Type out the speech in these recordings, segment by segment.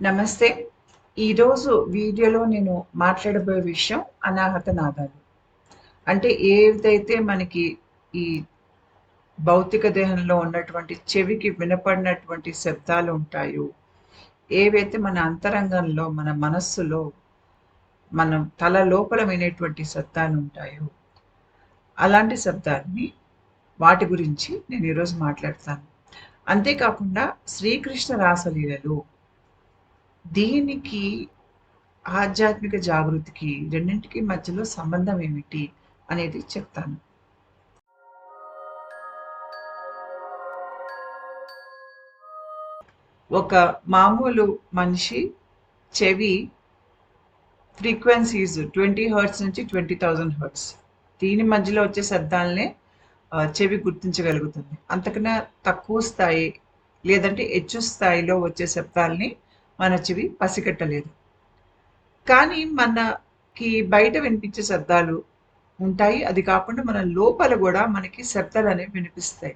నమస్తే. ఈరోజు వీడియోలో నేను మాట్లాడబోయే విషయం అనాహత నాదాలు. అంటే ఏదైతే మనకి ఈ భౌతిక దేహంలో ఉన్నటువంటి చెవికి వినపడినటువంటి శబ్దాలు ఉంటాయో, ఏవైతే మన అంతరంగంలో, మన మనస్సులో, మనం తల లోపల వినేటువంటి శబ్దాలుంటాయో, అలాంటి శబ్దాన్ని వాటి గురించి నేను ఈరోజు మాట్లాడతాను. అంతేకాకుండా శ్రీకృష్ణ రాసలీలలు దీనికి ఆధ్యాత్మిక జాగృతికి రెండింటికి మధ్యలో సంబంధం ఏమిటి అనేది చెప్తాను. ఒక మామూలు మనిషి చెవి ఫ్రీక్వెన్సీస్ 20 హెర్ట్జ్ నుంచి 20,000 హెర్ట్జ్ దీని మధ్యలో వచ్చే శబ్దాలనే చెవి గుర్తించగలుగుతుంది. అంతకన్నా తక్కువ స్థాయి లేదంటే హెచ్చు స్థాయిలో వచ్చే శబ్దాల్ని మన చెవి పసిగట్టలేదు. కానీ మనకి బయట వినిపించే శబ్దాలు ఉంటాయి. అది కాకుండా మన లోపల గూడా మనకి శబ్దాలనేవి వినిపిస్తాయి.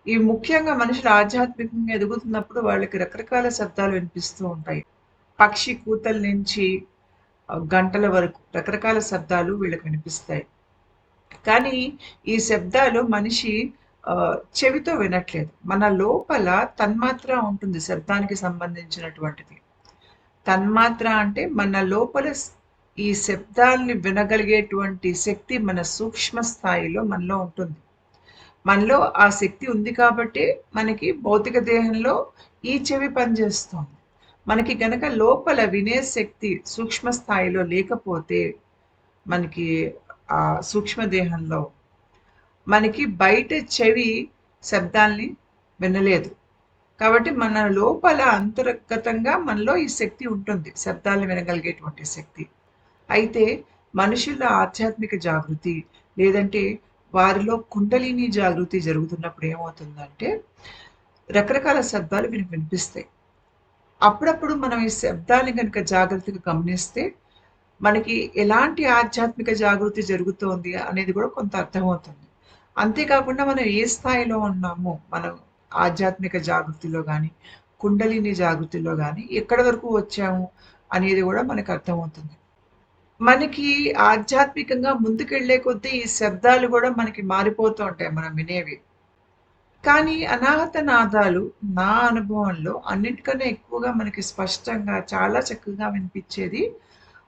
ఇవి ముఖ్యంగా మనుషులు ఆధ్యాత్మికంగా ఎదుగుతున్నప్పుడు వాళ్ళకి రకరకాల శబ్దాలు వినిపిస్తూ ఉంటాయి. పక్షి కూతల నుంచి గంటల వరకు రకరకాల శబ్దాలు వీళ్ళకి వినిపిస్తాయి. కానీ ఈ శబ్దాలు మనిషి చెవితో వినట్లేదు. మన లోపల తన్మాత్ర ఉంటుంది శబ్దానికి సంబంధించినటువంటిది. తన్మాత్ర అంటే మన లోపల ఈ శబ్దాల్ని వినగలిగేటువంటి శక్తి మన సూక్ష్మ స్థాయిలో మనలో ఉంటుంది. మనలో ఆ శక్తి ఉంది కాబట్టే మనకి భౌతిక దేహంలో ఈ చెవి పనిచేస్తోంది. మనకి గనక లోపల వినే శక్తి సూక్ష్మ స్థాయిలో లేకపోతే మనకి ఆ సూక్ష్మ దేహంలో మనకి బయట చెవి శబ్దాల్ని వినలేదు. కాబట్టి మన లోపల అంతర్గతంగా మనలో ఈ శక్తి ఉంటుంది. శబ్దాలను వినగలిగేటువంటి శక్తి. అయితే మనుషుల ఆధ్యాత్మిక జాగృతి లేదంటే వారిలో కుండలిని జాగృతి జరుగుతున్నప్పుడు ఏమవుతుందంటే రకరకాల శబ్దాలు వినిపిస్తాయి. అప్పుడప్పుడు మనం ఈ శబ్దాన్ని కనుక జాగ్రత్తగా గమనిస్తే మనకి ఎలాంటి ఆధ్యాత్మిక జాగృతి జరుగుతోంది అనేది కూడా కొంత అర్థమవుతుంది. అంతేకాకుండా మనం ఏ స్థాయిలో ఉన్నామో మనం ఆధ్యాత్మిక జాగృతిలో కానీ కుండలిని జాగృతిలో కానీ ఎక్కడి వరకు వచ్చాము అనేది కూడా మనకు అర్థమవుతుంది. మనకి ఆధ్యాత్మికంగా ముందుకెళ్లే కొద్దీ ఈ శబ్దాలు కూడా మనకి మారిపోతూ ఉంటాయి మనం వినేవి. కానీ అనాహత నాదాలు నా అనుభవంలో అన్నిటికన్నా ఎక్కువగా మనకి స్పష్టంగా చాలా చక్కగా వినిపించేది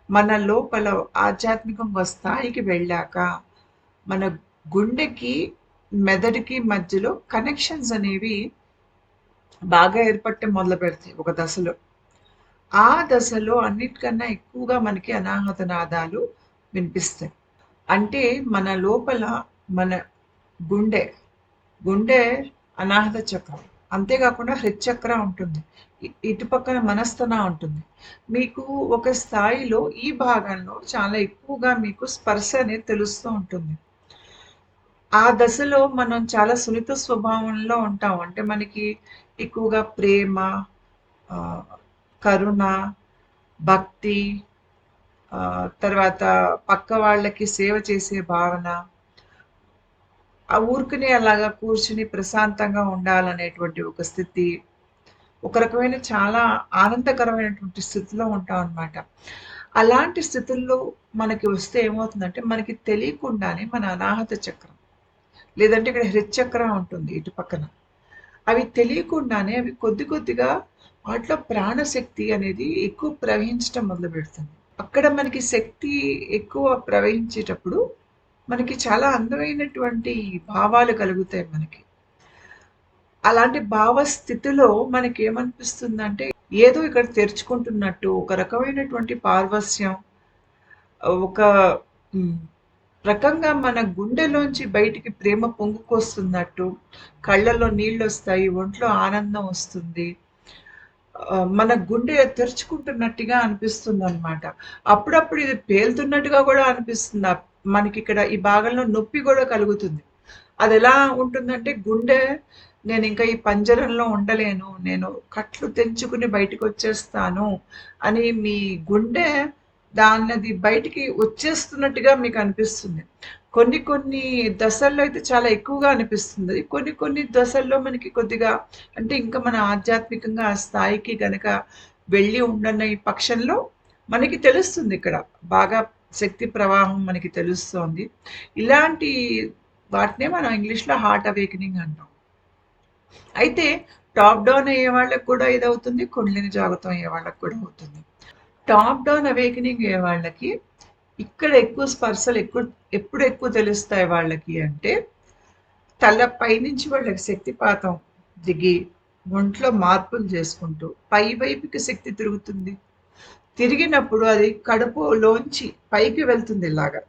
మన లోపల ఆధ్యాత్మికంగా స్థాయికి వెళ్ళాక మన గుండెకి మెదడుకి మధ్యలో కనెక్షన్స్ అనేవి బాగా ఏర్పడటం మొదలు పెడతాయి ఒక దశలో. ఆ దశలో అన్నిటికన్నా ఎక్కువగా మనకి అనాహత నాదాలు వినిపిస్తాయి. అంటే మన లోపల మన గుండె గుండె అనాహత చక్రం. అంతేకాకుండా హృచ్చక్ర ఉంటుంది. ఇటు పక్కన మనస్తన ఉంటుంది. మీకు ఒక స్థాయిలో ఈ భాగంలో చాలా ఎక్కువగా మీకు స్పర్శ అనేది తెలుస్తూ ఉంటుంది. ఆ దశలో మనం చాలా సున్నిత స్వభావంలో ఉంటాం. అంటే మనకి ఎక్కువగా ప్రేమ, కరుణ, భక్తి, తర్వాత పక్క వాళ్ళకి సేవ చేసే భావన, ఆ ఊరుకునే అలాగా కూర్చుని ప్రశాంతంగా ఉండాలనేటువంటి ఒక స్థితి, ఒక రకమైన చాలా ఆనందకరమైనటువంటి స్థితిలో ఉంటాం అనమాట. అలాంటి స్థితుల్లో మనకి వస్తే ఏమవుతుందంటే మనకి తెలియకుండానే మన అనాహత చక్రం లేదంటే ఇక్కడ హృచ్చక్రం ఉంటుంది ఇటు పక్కన. అవి తెలియకుండానే అవి కొద్ది కొద్దిగా వాటిలో ప్రాణశక్తి అనేది ఎక్కువ ప్రవహించటం మొదలుపెడుతుంది. అక్కడ మనకి శక్తి ఎక్కువ ప్రవహించేటప్పుడు మనకి చాలా అందమైనటువంటి భావాలు కలుగుతాయి మనకి. అలాంటి భావస్థితిలో మనకేమనిపిస్తుందంటే ఏదో ఇక్కడ తెరుచుకుంటున్నట్టు ఒక రకమైనటువంటి పారవస్యం, ఒక రకంగా మన గుండెలోంచి బయటికి ప్రేమ పొంగుకొస్తున్నట్టు, కళ్ళల్లో నీళ్ళొస్తాయి, ఒంట్లో ఆనందం వస్తుంది. మన గుండె తెరుచుకుంటున్నట్టుగా అనిపిస్తుందనమాట. అప్పుడప్పుడు ఇది పేలుతున్నట్టుగా కూడా అనిపిస్తుంది. మనకిక్కడ ఈ భాగంలో నొప్పి కూడా కలుగుతుంది. అదెలా ఉంటుందంటే గుండె నేనింకా ఈ పంజరంలో ఉండలేను. నేను కట్లు తెంచుకుని బయటికొచ్చేస్తాను అని మీ గుండె దాన్నది బయటికి వచ్చేస్తున్నట్టుగా మీకనిపిస్తుంది. కొన్ని కొన్ని దశల్లో అయితే చాలా ఎక్కువగా అనిపిస్తుంది. కొన్ని కొన్ని దశల్లో మనకి కొద్దిగా అంటే ఇంకా మన ఆధ్యాత్మికంగా ఆ స్థాయికి గనక వెళ్ళి ఉండని పక్షంలో మనకి తెలుస్తుంది ఇక్కడ. బాగా శక్తి ప్రవాహం మనకి తెలుస్తోంది. ఇలాంటి వాటినే మనం ఇంగ్లీష్‌లో హార్ట్ అవేకెనింగ్ అంటాం. అయితే టాప్ డౌన్ అయ్యే వాళ్ళకి కూడా ఇదవుతుంది. కుండలిని జాగృతం అయ్యే వాళ్ళకి కూడా అవుతుంది. టాప్ డౌన్ అవేకెనింగ్ అయ్యే వాళ్ళకి ఇక్కడ ఎక్కువ స్పర్శలు ఎప్పుడు ఎక్కువ తెలుస్తాయి వాళ్ళకి అంటే, తల పైనుంచి వాళ్ళకి శక్తిపాతం దిగి ఒంట్లో మార్పులు చేసుకుంటూ పై వైపుకి శక్తి తిరుగుతుంది. తిరిగినప్పుడు అది కడుపులోంచి పైకి వెళ్తుంది ఇలాగా.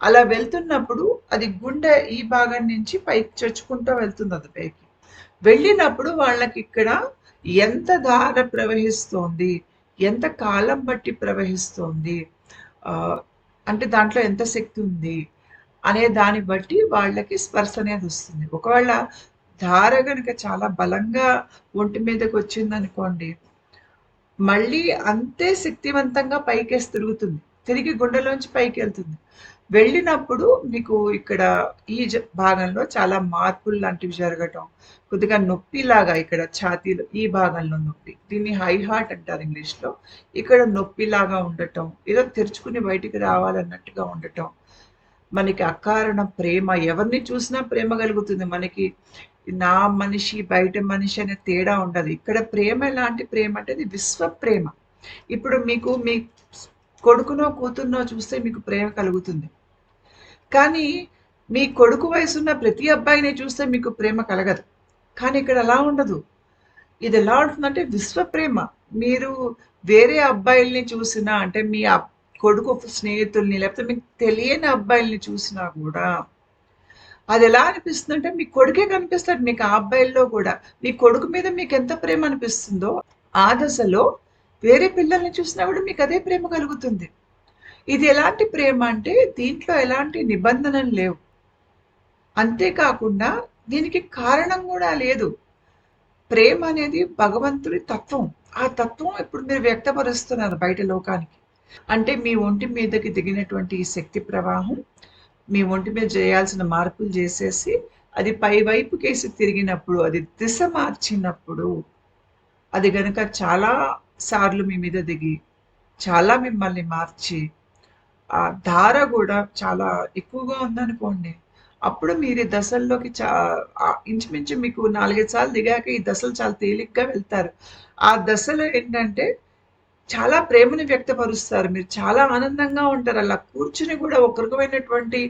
అలా వెళ్తున్నప్పుడు అది గుండె ఈ భాగం నుంచి పైకి చొచ్చుకుంటూ వెళ్తుంది అది పైకి. వెళ్ళినప్పుడు వాళ్ళకి ఇక్కడ ఎంత ధార ప్రవహిస్తోంది, ఎంత కాలం బట్టి ప్రవహిస్తోంది, అంటే దాంట్లో ఎంత శక్తి ఉంది అనే దాన్ని బట్టి వాళ్ళకి స్పర్శ అనేది వస్తుంది. ఒకవేళ ధార గనుక చాలా బలంగా ఒంటి మీదకి వచ్చిందనుకోండి, మళ్ళీ అంతే శక్తివంతంగా పైకేసి తిరుగుతుంది. తిరిగి గుండెలోంచి పైకెళ్తుంది. వెళ్ళినప్పుడు మీకు ఇక్కడ ఈ భాగంలో చాలా మార్పులు లాంటివి జరగటం, కొద్దిగా నొప్పిలాగా ఇక్కడ ఛాతీలో ఈ భాగంలో నొప్పి. దీన్ని హై హార్ట్ అంటారు ఇంగ్లీష్‌లో. ఇక్కడ నొప్పిలాగా ఉండటం, ఏదో తెరుచుకుని బయటికి రావాలన్నట్టుగా ఉండటం. మనకి అకారణ ప్రేమ, ఎవరిని చూసినా ప్రేమ కలుగుతుంది. మనకి నా మనిషి, బయట మనిషి అనే తేడా ఉండదు. ఇక్కడ ప్రేమ ఎలాంటి ప్రేమ అంటే అది విశ్వ ప్రేమ. ఇప్పుడు మీకు మీ కొడుకునో, కూతుర్నో చూస్తే మీకు ప్రేమ కలుగుతుంది. కానీ మీ కొడుకు వయసున్న ప్రతి అబ్బాయిని చూస్తే మీకు ప్రేమ కలగదు. కానీ ఇక్కడ అలా ఉండదు. ఇది ఎలా ఉంటుందంటే విశ్వ ప్రేమ. మీరు వేరే అబ్బాయిల్ని చూసినా అంటే మీ కొడుకు స్నేహితుల్ని లేకపోతే మీకు తెలియని అబ్బాయిల్ని చూసినా కూడా అది ఎలా అనిపిస్తుందంటే మీ కొడుకే కనిపిస్తాడు మీకు ఆ అబ్బాయిల్లో కూడా. మీ కొడుకు మీద మీకు ఎంత ప్రేమ అనిపిస్తుందో ఆ దశలో వేరే పిల్లల్ని చూసినా కూడా మీకు అదే ప్రేమ కలుగుతుంది. ఇది ఎలాంటి ప్రేమ అంటే దీంట్లో ఎలాంటి నిబంధనలు లేవు. అంతేకాకుండా దీనికి కారణం కూడా లేదు. ప్రేమ అనేది భగవంతుడి తత్వం. ఆ తత్వం ఇప్పుడు మీరు వ్యక్తపరుస్తున్నారు బయట లోకానికి. అంటే మీ ఒంటి మీదకి దిగినటువంటి ఈ శక్తి ప్రవాహం మీ ఒంటి మీద చేయాల్సిన మార్పులు చేసేసి అది పై వైపుకేసి తిరిగినప్పుడు, అది దిశ మార్చినప్పుడు, అది గనుక చాలా సార్లు మీ మీద దిగి చాలా మిమ్మల్ని మార్చి ఆ ధార కూడా చాలా ఎక్కువగా ఉందనుకోండి, అప్పుడు మీరు ఈ దశల్లోకి ఇంచుమించు మీకు 4, 5 సార్లు దిగాక ఈ దశలు చాలా తేలిగ్గా వెళ్తారు. ఆ దశలో ఏంటంటే చాలా ప్రేమని వ్యక్తపరుస్తారు. మీరు చాలా ఆనందంగా ఉంటారు. అలా కూర్చుని కూడా ఒక రకమైనటువంటి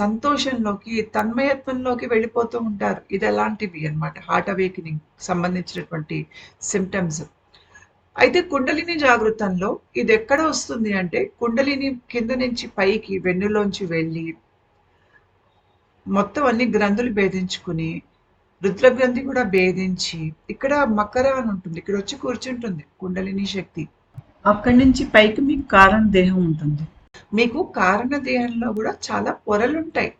సంతోషంలోకి, తన్మయత్వంలోకి వెళ్ళిపోతూ ఉంటారు. ఇది ఎలాంటివి అన్నమాట హార్ట్ అవేకెనింగ్ సంబంధించినటువంటి సింప్టమ్స్. అయితే కుండలిని జాగృతంలో ఇది ఎక్కడ వస్తుంది అంటే కుండలిని కింద నుంచి పైకి వెన్నులోంచి వెళ్ళి మొత్తం అన్ని గ్రంథులు భేదించుకుని రుద్ర గ్రంథి కూడా భేదించి ఇక్కడ మకర అని ఉంటుంది. ఇక్కడ వచ్చి కూర్చుంటుంది కుండలిని శక్తి. అక్కడి నుంచి పైకి మీకు కారణ దేహం ఉంటుంది. మీకు కారణ దేహంలో కూడా చాలా పొరలు ఉంటాయి.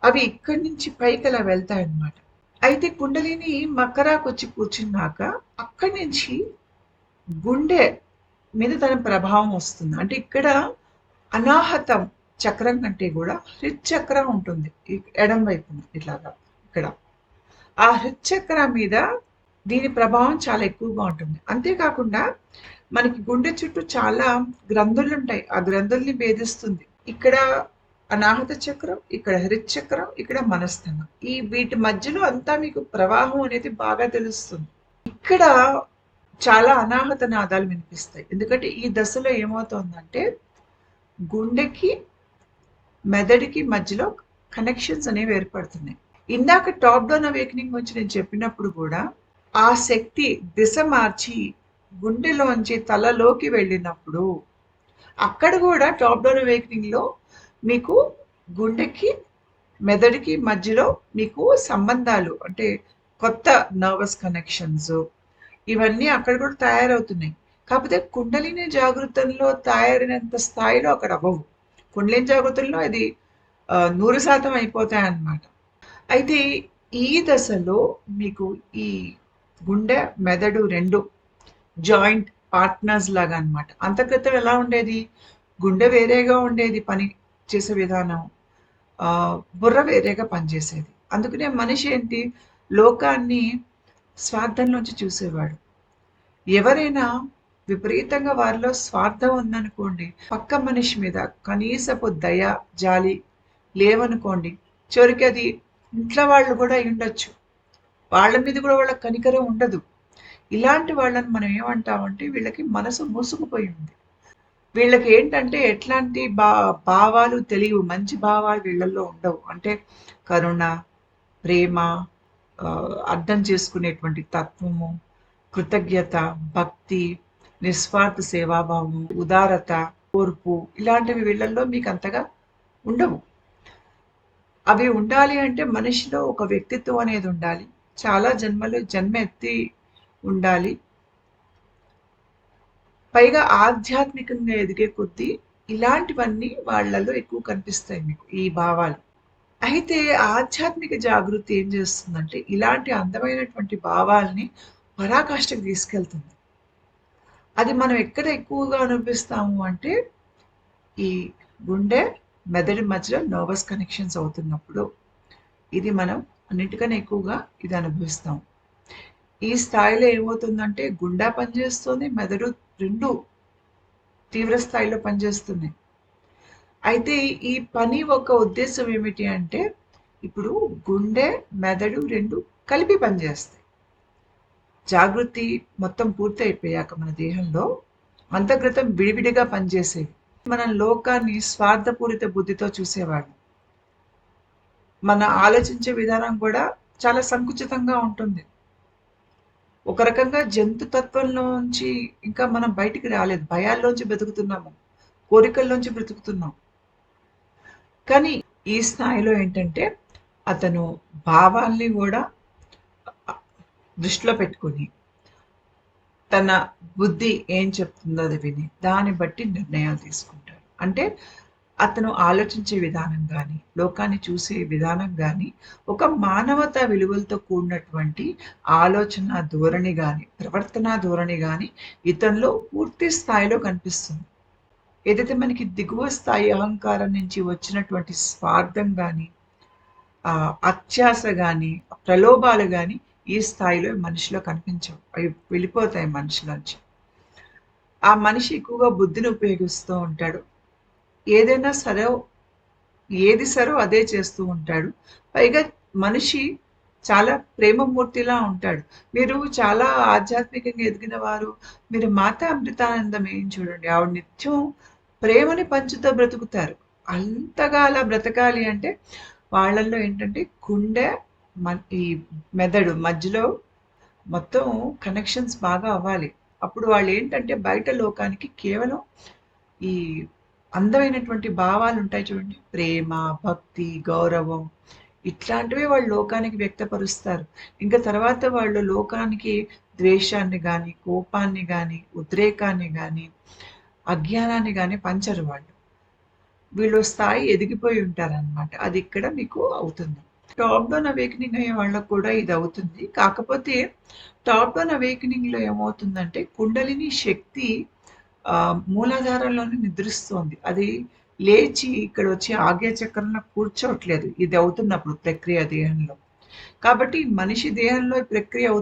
అవి ఇక్కడి నుంచి పైకి అలా వెళ్తాయి అన్నమాట. అయితే కుండలిని మకరాకు వచ్చి కూర్చున్నాక అక్కడి నుంచి గుండె మీద తన ప్రభావం వస్తుంది. అంటే ఇక్కడ అనాహతం చక్రం కంటే కూడా హృచ్చక్రం ఉంటుంది ఎడం వైపున ఇట్లాగా ఇక్కడ. ఆ హృచ్చక్రం మీద దీని ప్రభావం చాలా ఎక్కువగా ఉంటుంది. అంతేకాకుండా మనకి గుండె చుట్టూ చాలా గ్రంథులు ఉంటాయి. ఆ గ్రంథుల్ని భేదిస్తుంది. ఇక్కడ అనాహత చక్రం, ఇక్కడ హృచ్చక్రం, ఇక్కడ మనస్థనం. ఈ వీటి మధ్యలో అంతా మీకు ప్రవాహం అనేది బాగా తెలుస్తుంది. ఇక్కడ చాలా అనాహత నాదాలు వినిపిస్తాయి. ఎందుకంటే ఈ దశలో ఏమవుతోందంటే గుండెకి మెదడుకి మధ్యలో కనెక్షన్స్ అనేవి ఏర్పడుతున్నాయి. ఇందాక టాప్ డౌన్ అవేకనింగ్ వచ్చి నేను చెప్పినప్పుడు కూడా ఆ శక్తి దిశ మార్చి గుండెలోంచి తలలోకి వెళ్ళినప్పుడు అక్కడ కూడా టాప్ డౌన్ అవేకనింగ్ లో మీకు గుండెకి మెదడుకి మధ్యలో మీకు సంబంధాలు అంటే కొత్త నర్వస్ కనెక్షన్స్ ఇవన్నీ అక్కడ కూడా తయారవుతున్నాయి. కాకపోతే కుండలిని జాగృతంలో తయారైనంత స్థాయిలో అక్కడ అవ్వవు. కుండలిని జాగృతంలో అది 100% అయిపోతాయి అన్నమాట. అయితే ఈ దశలో మీకు ఈ గుండె మెదడు రెండు జాయింట్ పార్ట్నర్స్ లాగా అన్నమాట. అంతక్రితం ఎలా ఉండేది, గుండె వేరేగా ఉండేది పని చేసే విధానం, బుర్ర వేరేగా పనిచేసేది. అందుకనే మనిషి ఏంటి లోకాన్ని స్వార్థంలోంచి చూసేవాడు. ఎవరైనా విపరీతంగా వారిలో స్వార్థం ఉందనుకోండి, పక్క మనిషి మీద కనీసపు దయ, జాలి లేవనుకోండి, చివరికి అది ఇంట్లో వాళ్ళు కూడా అయ్యుండొచ్చు. వాళ్ళ మీద కూడా వాళ్ళకి కనికరం ఉండదు. ఇలాంటి వాళ్ళని మనం ఏమంటామంటే వీళ్ళకి మనసు మూసుకుపోయి ఉంది. వీళ్ళకి ఏంటంటే ఎట్లాంటి భావాలు తెలియవు. మంచి భావాలు వీళ్ళల్లో ఉండవు. అంటే కరుణ, ప్రేమ, అర్థం చేసుకునేటువంటి తత్వము, కృతజ్ఞత, భక్తి, నిస్వార్థ సేవాభావం, ఉదారత, ఓర్పు ఇలాంటివి వీళ్ళల్లో మీకు అంతగా ఉండవు. అవి ఉండాలి అంటే మనిషిలో ఒక వ్యక్తిత్వం అనేది ఉండాలి. చాలా జన్మ ఎత్తి ఉండాలి. పైగా ఆధ్యాత్మికంగా ఎదిగే కొద్దీ ఇలాంటివన్నీ వాళ్ళలో ఎక్కువ కనిపిస్తాయి మీకు ఈ భావాలు. అయితే ఆధ్యాత్మిక జాగృతి ఏం చేస్తుందంటే ఇలాంటి అందమైనటువంటి భావాల్ని పరాకాష్ఠకు తీసుకెళ్తుంది. అది మనం ఎక్కడ ఎక్కువగా అనుభవిస్తాము అంటే ఈ గుండె మెదడు మధ్యలో నర్వస్ కనెక్షన్స్ అవుతున్నప్పుడు ఇది మనం అన్నిటికన్నా ఎక్కువగా ఇది అనుభవిస్తాం. ఈ స్థాయిలో ఏమవుతుందంటే గుండె పనిచేస్తుంది, మెదడు రెండు తీవ్ర స్థాయిలో పనిచేస్తున్నాయి. అయితే ఈ పని ఒక ఉద్దేశం ఏమిటి అంటే ఇప్పుడు గుండె మెదడు రెండు కలిపి పనిచేస్తాయి. జాగృతి మొత్తం పూర్తి అయిపోయాక మన దేహంలో అంతర్గతం విడివిడిగా పనిచేసేవి. మనం లోకాన్ని స్వార్థపూరిత బుద్ధితో చూసేవాళ్ళం. మన ఆలోచించే విధానం కూడా చాలా సంకుచితంగా ఉంటుంది. ఒక రకంగా జంతుతత్వంలోంచి ఇంకా మనం బయటికి రాలేదు. భయాల్లోంచి బ్రతుకుతున్నాము, కోరికల్లోంచి బ్రతుకుతున్నాం. కానీ ఈ స్థాయిలో ఏంటంటే అతను భావాల్ని కూడా దృష్టిలో పెట్టుకుని తన బుద్ధి ఏం చెప్తుందో అది విని దాన్ని బట్టి నిర్ణయాలు తీసుకుంటాడు. అంటే అతను ఆలోచించే విధానం కానీ లోకాన్ని చూసే విధానం కానీ ఒక మానవతా విలువలతో కూడినటువంటి ఆలోచన ధోరణి కానీ ప్రవర్తన ధోరణి కానీ ఇతనిలో పూర్తి స్థాయిలో కనిపిస్తుంది. ఏదైతే మనకి దిగువ స్థాయి అహంకారం నుంచి వచ్చినటువంటి స్వార్థం కానీ అత్యాశ కానీ ప్రలోభాలు కానీ ఈ స్థాయిలో మనిషిలో కనిపించవు. అవి వెళ్ళిపోతాయి మనిషిలోంచి. ఆ మనిషి ఎక్కువగా బుద్ధిని ఉపయోగిస్తూ ఉంటాడు. ఏదైనా సరే ఏది సరో అదే చేస్తూ ఉంటాడు. పైగా మనిషి చాలా ప్రేమమూర్తిలా ఉంటాడు. మీరు చాలా ఆధ్యాత్మికంగా ఎదిగిన వారు మీరు మాతా అమృతానందం ఏం చూడండి, ఆవిడ నిత్యం ప్రేమని పంచుతో బ్రతుకుతారు. అంతగా అలా బ్రతకాలి అంటే వాళ్ళల్లో ఏంటంటే గుండె ఈ మెదడు మధ్యలో మొత్తం కనెక్షన్స్ బాగా అవ్వాలి. అప్పుడు వాళ్ళు ఏంటంటే బయట లోకానికి కేవలం ఈ అందమైనటువంటి భావాలు ఉంటాయి చూడండి, ప్రేమ, భక్తి, గౌరవం ఇట్లాంటివి వాళ్ళు లోకానికి వ్యక్తపరుస్తారు. ఇంకా తర్వాత వాళ్ళు లోకానికి ద్వేషాన్ని కానీ కోపాన్ని కానీ ఉద్రేకాన్ని కానీ అజ్ఞానాన్ని కానీ పంచరు వాళ్ళు. వీళ్ళు స్థాయి ఎదిగిపోయి ఉంటారనమాట. అది ఇక్కడ మీకు అవుతుంది. టాప్ డౌన్ అవేకనింగ్ అయ్యే వాళ్ళకు కూడా ఇది అవుతుంది. కాకపోతే టాప్ డౌన్ అవేకనింగ్లో ఏమవుతుందంటే కుండలిని శక్తి మూలాధారంలోనే నిద్రిస్తోంది. అది లేచి ఇక్కడ వచ్చి ఆగ్య చక్రంలో కూర్చోవట్లేదు ఇది అవుతున్నప్పుడు ప్రక్రియ దేహంలో. కాబట్టి మనిషి దేహంలో ఈ ప్రక్రియ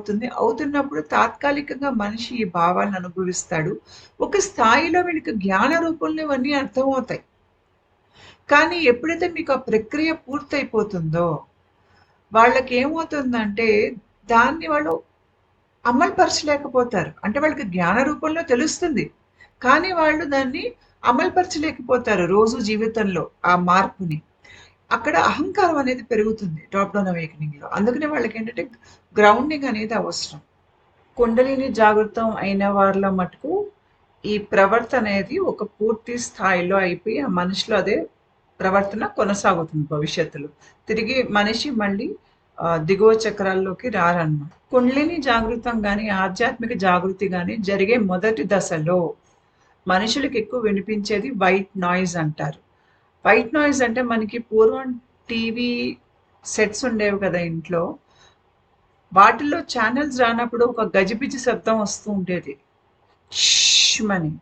అవుతున్నప్పుడు తాత్కాలికంగా మనిషి ఈ భావాలను అనుభవిస్తాడు. ఒక స్థాయిలో వీళ్ళకి జ్ఞాన రూపంలో ఇవన్నీ అర్థమవుతాయి. కానీ ఎప్పుడైతే మీకు ఆ ప్రక్రియ పూర్తయిపోతుందో వాళ్ళకి ఏమవుతుందంటే దాన్ని వాళ్ళు అమలుపరచలేకపోతారు. అంటే వాళ్ళకి జ్ఞాన రూపంలో తెలుస్తుంది, కానీ వాళ్ళు దాన్ని అమలుపరచలేకపోతారు రోజు జీవితంలో ఆ మార్పుని. అక్కడ అహంకారం అనేది పెరుగుతుంది టాప్ డౌన్ అవేకనింగ్లో. అందుకనే వాళ్ళకి ఏంటంటే గ్రౌండింగ్ అనేది అవసరం. కుండలిని జాగృతం అయిన వారిలో మటుకు ఈ ప్రవర్తన అనేది ఒక పూర్తి స్థాయిలో అయిపోయి ఆ మనిషిలో అదే ప్రవర్తన కొనసాగుతుంది భవిష్యత్తులో. తిరిగి మనిషి మళ్ళీ దిగువ చక్రాల్లోకి రారన్నమాట. కుండలిని జాగృతం కానీ ఆధ్యాత్మిక జాగృతి కానీ జరిగే మొదటి దశలో మనుషులకు ఎక్కువ వినిపించేది వైట్ నాయిస్ అంటారు. వైట్ నాయిస్ అంటే మనకి పూర్వం టీవీ సెట్స్ ఉండేవి కదా ఇంట్లో, వాటిల్లో ఛానల్స్ రానప్పుడు ఒక గజిబిజి శబ్దం వస్తూ ఉండేది అని.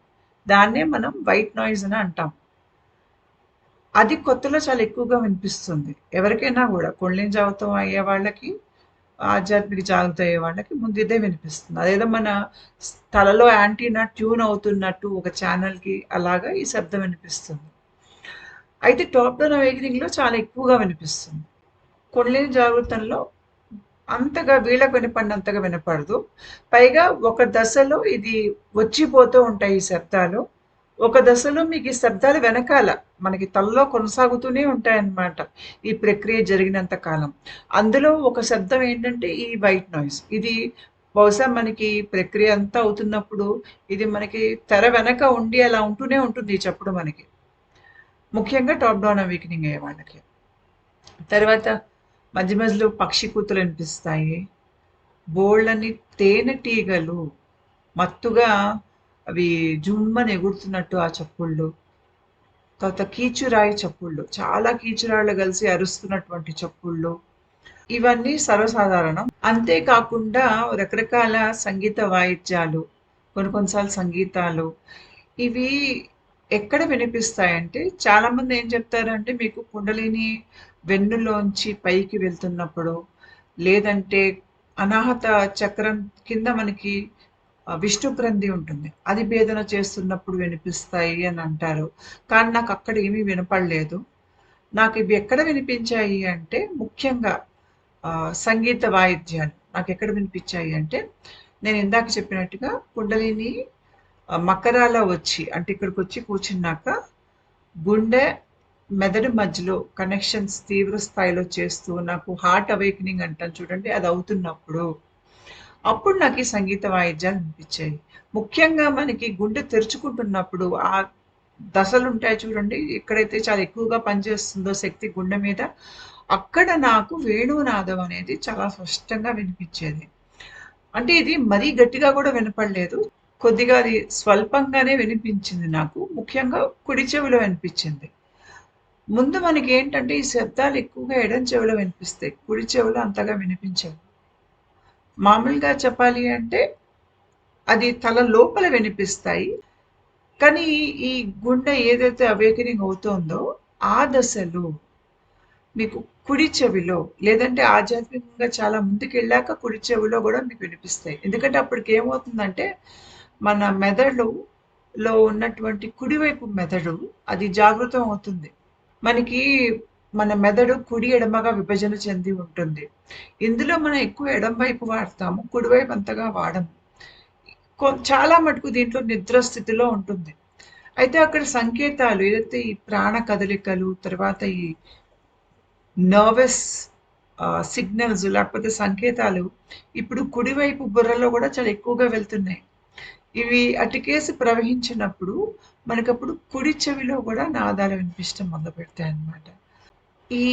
దాన్నే మనం వైట్ నాయిస్ అని అంటాం. అది కొత్తలో చాలా ఎక్కువగా వినిపిస్తుంది. ఎవరికైనా కూడా కుండలిని జాగృతం అయ్యే వాళ్ళకి ఆధ్యాత్మిక జాగృత అయ్యే వాళ్ళకి ముందు ఇదే వినిపిస్తుంది. అదేదో మన తలలో యాంటీనా ట్యూన్ అవుతున్నట్టు ఒక ఛానెల్‌కి అలాగా ఈ శబ్దం వినిపిస్తుంది. అయితే టాప్ డౌన్ అవేకెనింగ్‌లో చాలా ఎక్కువగా వినిపిస్తుంది. కుండలిని జాగృతంలో అంతగా వీళ్ళకి వినపడినంతగా వినపడదు. పైగా ఒక దశలో ఇది వచ్చిపోతూ ఉంటాయి ఈ శబ్దాలు. ఒక దశలో మీకు ఈ శబ్దాలు వెనకాల మనకి తలలో కొనసాగుతూనే ఉంటాయన్నమాట. ఈ ప్రక్రియ జరిగినంత కాలం. అందులో ఒక శబ్దం ఏంటంటే ఈ వైట్ నాయిస్. ఇది బహుశా మనకి ప్రక్రియ అంతా అవుతున్నప్పుడు ఇది మనకి తెర వెనక ఉండి అలా ఉంటూనే ఉంటుంది ఈ చప్పుడు మనకి. ముఖ్యంగా టాప్ డౌన్ అవేకెనింగ్ అయ్యే వాళ్ళకి. తర్వాత మధ్య మధ్యలో పక్షి కూతలు వినిపిస్తాయి. బోళ్ళని తేనెటీగలు మత్తుగా అవి జుమ్మని ఎగురుతున్నట్టు ఆ చప్పుళ్ళు. తర్వాత కీచురాయి చప్పుళ్ళు. చాలా కీచురాళ్ళు కలిసి అరుస్తున్నటువంటి చప్పుళ్ళు. ఇవన్నీ సర్వసాధారణం. అంతే కాకుండా రకరకాల సంగీత వాయిద్యాలు, కొన్ని కొన్ని సార్లు సంగీతాలు ఇవి ఎక్కడ వినిపిస్తాయంటే చాలామంది ఏం చెప్తారంటే మీకు కుండలిని వెన్నులోంచి పైకి వెళ్తున్నప్పుడు, లేదంటే అనాహత చక్రం కింద మనకి విష్ణు గ్రంథి ఉంటుంది. అది భేదన చేస్తున్నప్పుడు వినిపిస్తాయి అని అంటారు. కానీ నాకు అక్కడ ఏమీ వినపడలేదు. నాకు ఇవి ఎక్కడ వినిపించాయి అంటే ముఖ్యంగా సంగీత వాయిద్యాలు నాకెక్కడ వినిపించాయి అంటే నేను ఇందాక చెప్పినట్టుగా కుండలిని మకరాలో వచ్చి అంటే ఇక్కడికొచ్చి కూర్చున్నాక గుండె, మెదడు మధ్యలో కనెక్షన్స్ తీవ్ర స్థాయిలో చేస్తూ నాకు హార్ట్ అవేకెనింగ్ అంటాను చూడండి అది అవుతున్నప్పుడు, అప్పుడు నాకు ఈ సంగీత వాయిద్యాలు వినిపించాయి. ముఖ్యంగా మనకి గుండె తెరుచుకుంటున్నప్పుడు ఆ దశలుంటాయి చూడండి. ఎక్కడైతే చాలా ఎక్కువగా పనిచేస్తుందో శక్తి గుండె మీద, అక్కడ నాకు వేణునాదం అనేది చాలా స్పష్టంగా వినిపించేది. అంటే ఇది మరీ గట్టిగా కూడా వినపడలేదు. కొద్దిగా అది స్వల్పంగానే వినిపించింది నాకు. ముఖ్యంగా కుడి చెవిలో వినిపించింది. ముందు మనకేంటంటే ఈ శబ్దాలు ఎక్కువగా ఎడమ చెవిలో వినిపిస్తాయి. కుడి చెవిలో అంతగా వినిపించవు. మామూలుగా చెప్పాలి అంటే అది తల లోపల వినిపిస్తాయి. కానీ ఈ గుండె ఏదైతే అవేకెనింగ్ అవుతోందో ఆ దశలో మీకు కుడి చెవిలో లేదంటే ఆధ్యాత్మికంగా చాలా ముందుకెళ్ళాక కుడి చెవిలో గూడా మీకు వినిపిస్తాయి. ఎందుకంటే అప్పటికేమవుతుందంటే మన మెదడులో ఉన్నటువంటి కుడివైపు మెదడు అది జాగృతం అవుతుంది. మనకి మన మెదడు కుడి, ఎడమగా విభజన చెంది ఉంటుంది. ఇందులో మనం ఎక్కువ ఎడమ వైపు వాడతాము. కుడివైపు అంతగా వాడము. చాలా మటుకు దీంట్లో నిద్ర స్థితిలో ఉంటుంది. అయితే అక్కడ సంకేతాలు ఏదైతే ఈ ప్రాణ కదలికలు, తర్వాత ఈ నర్వస్ సిగ్నల్స్ లేకపోతే సంకేతాలు ఇప్పుడు కుడివైపు బుర్రలో గూడా చాలా ఎక్కువగా వెళ్తున్నాయి. ఇవి అటుకేసి ప్రవహించినప్పుడు మనకప్పుడు కుడి చెవిలో గూడా నాదాలు వినిపించడం మొదలుపెడతాయన్నమాట. ఈ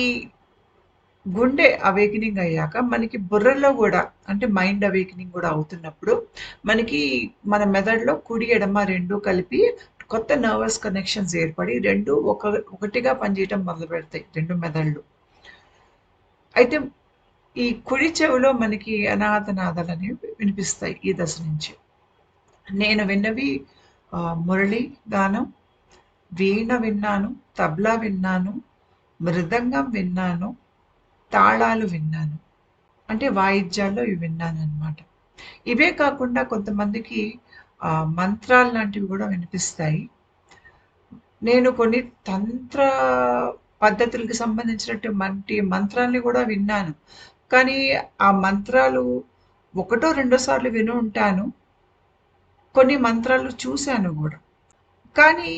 గుండె అవేకెనింగ్ అయ్యాక మనకి బుర్రలో గూడా అంటే మైండ్ అవేకెనింగ్ గూడా అవుతున్నప్పుడు మనకి మన మెదడులో కుడి, ఎడమ 2 కలిపి కొత్త నర్వస్ కనెక్షన్స్ ఏర్పడి 2 ఒకటిగా పనిచేయటం మొదలుపెడతాయి 2 మెదళ్ళు. అయితే ఈ కుడి చెవిలో మనకి అనాహత నాదాలనేవి వినిపిస్తాయి ఈ దశ నుంచి. నేను విన్నవి మురళి గానం, వీణ విన్నాను, తబలా విన్నాను, మృదంగం విన్నాను, తాళాలు విన్నాను. అంటే వాయిద్యాల్లో ఇవి విన్నాననమాట. ఇవే కాకుండా కొంతమందికి మంత్రాలు లాంటివి గూడా వినిపిస్తాయి. నేను కొన్ని తంత్ర పద్ధతులకి సంబంధించినటువంటి మంత్రాల్ని గూడా విన్నాను. కానీ ఆ మంత్రాలు ఒకటో, రెండో సార్లు విని ఉంటాను. కొన్ని మంత్రాలు చూశాను గూడా. కానీ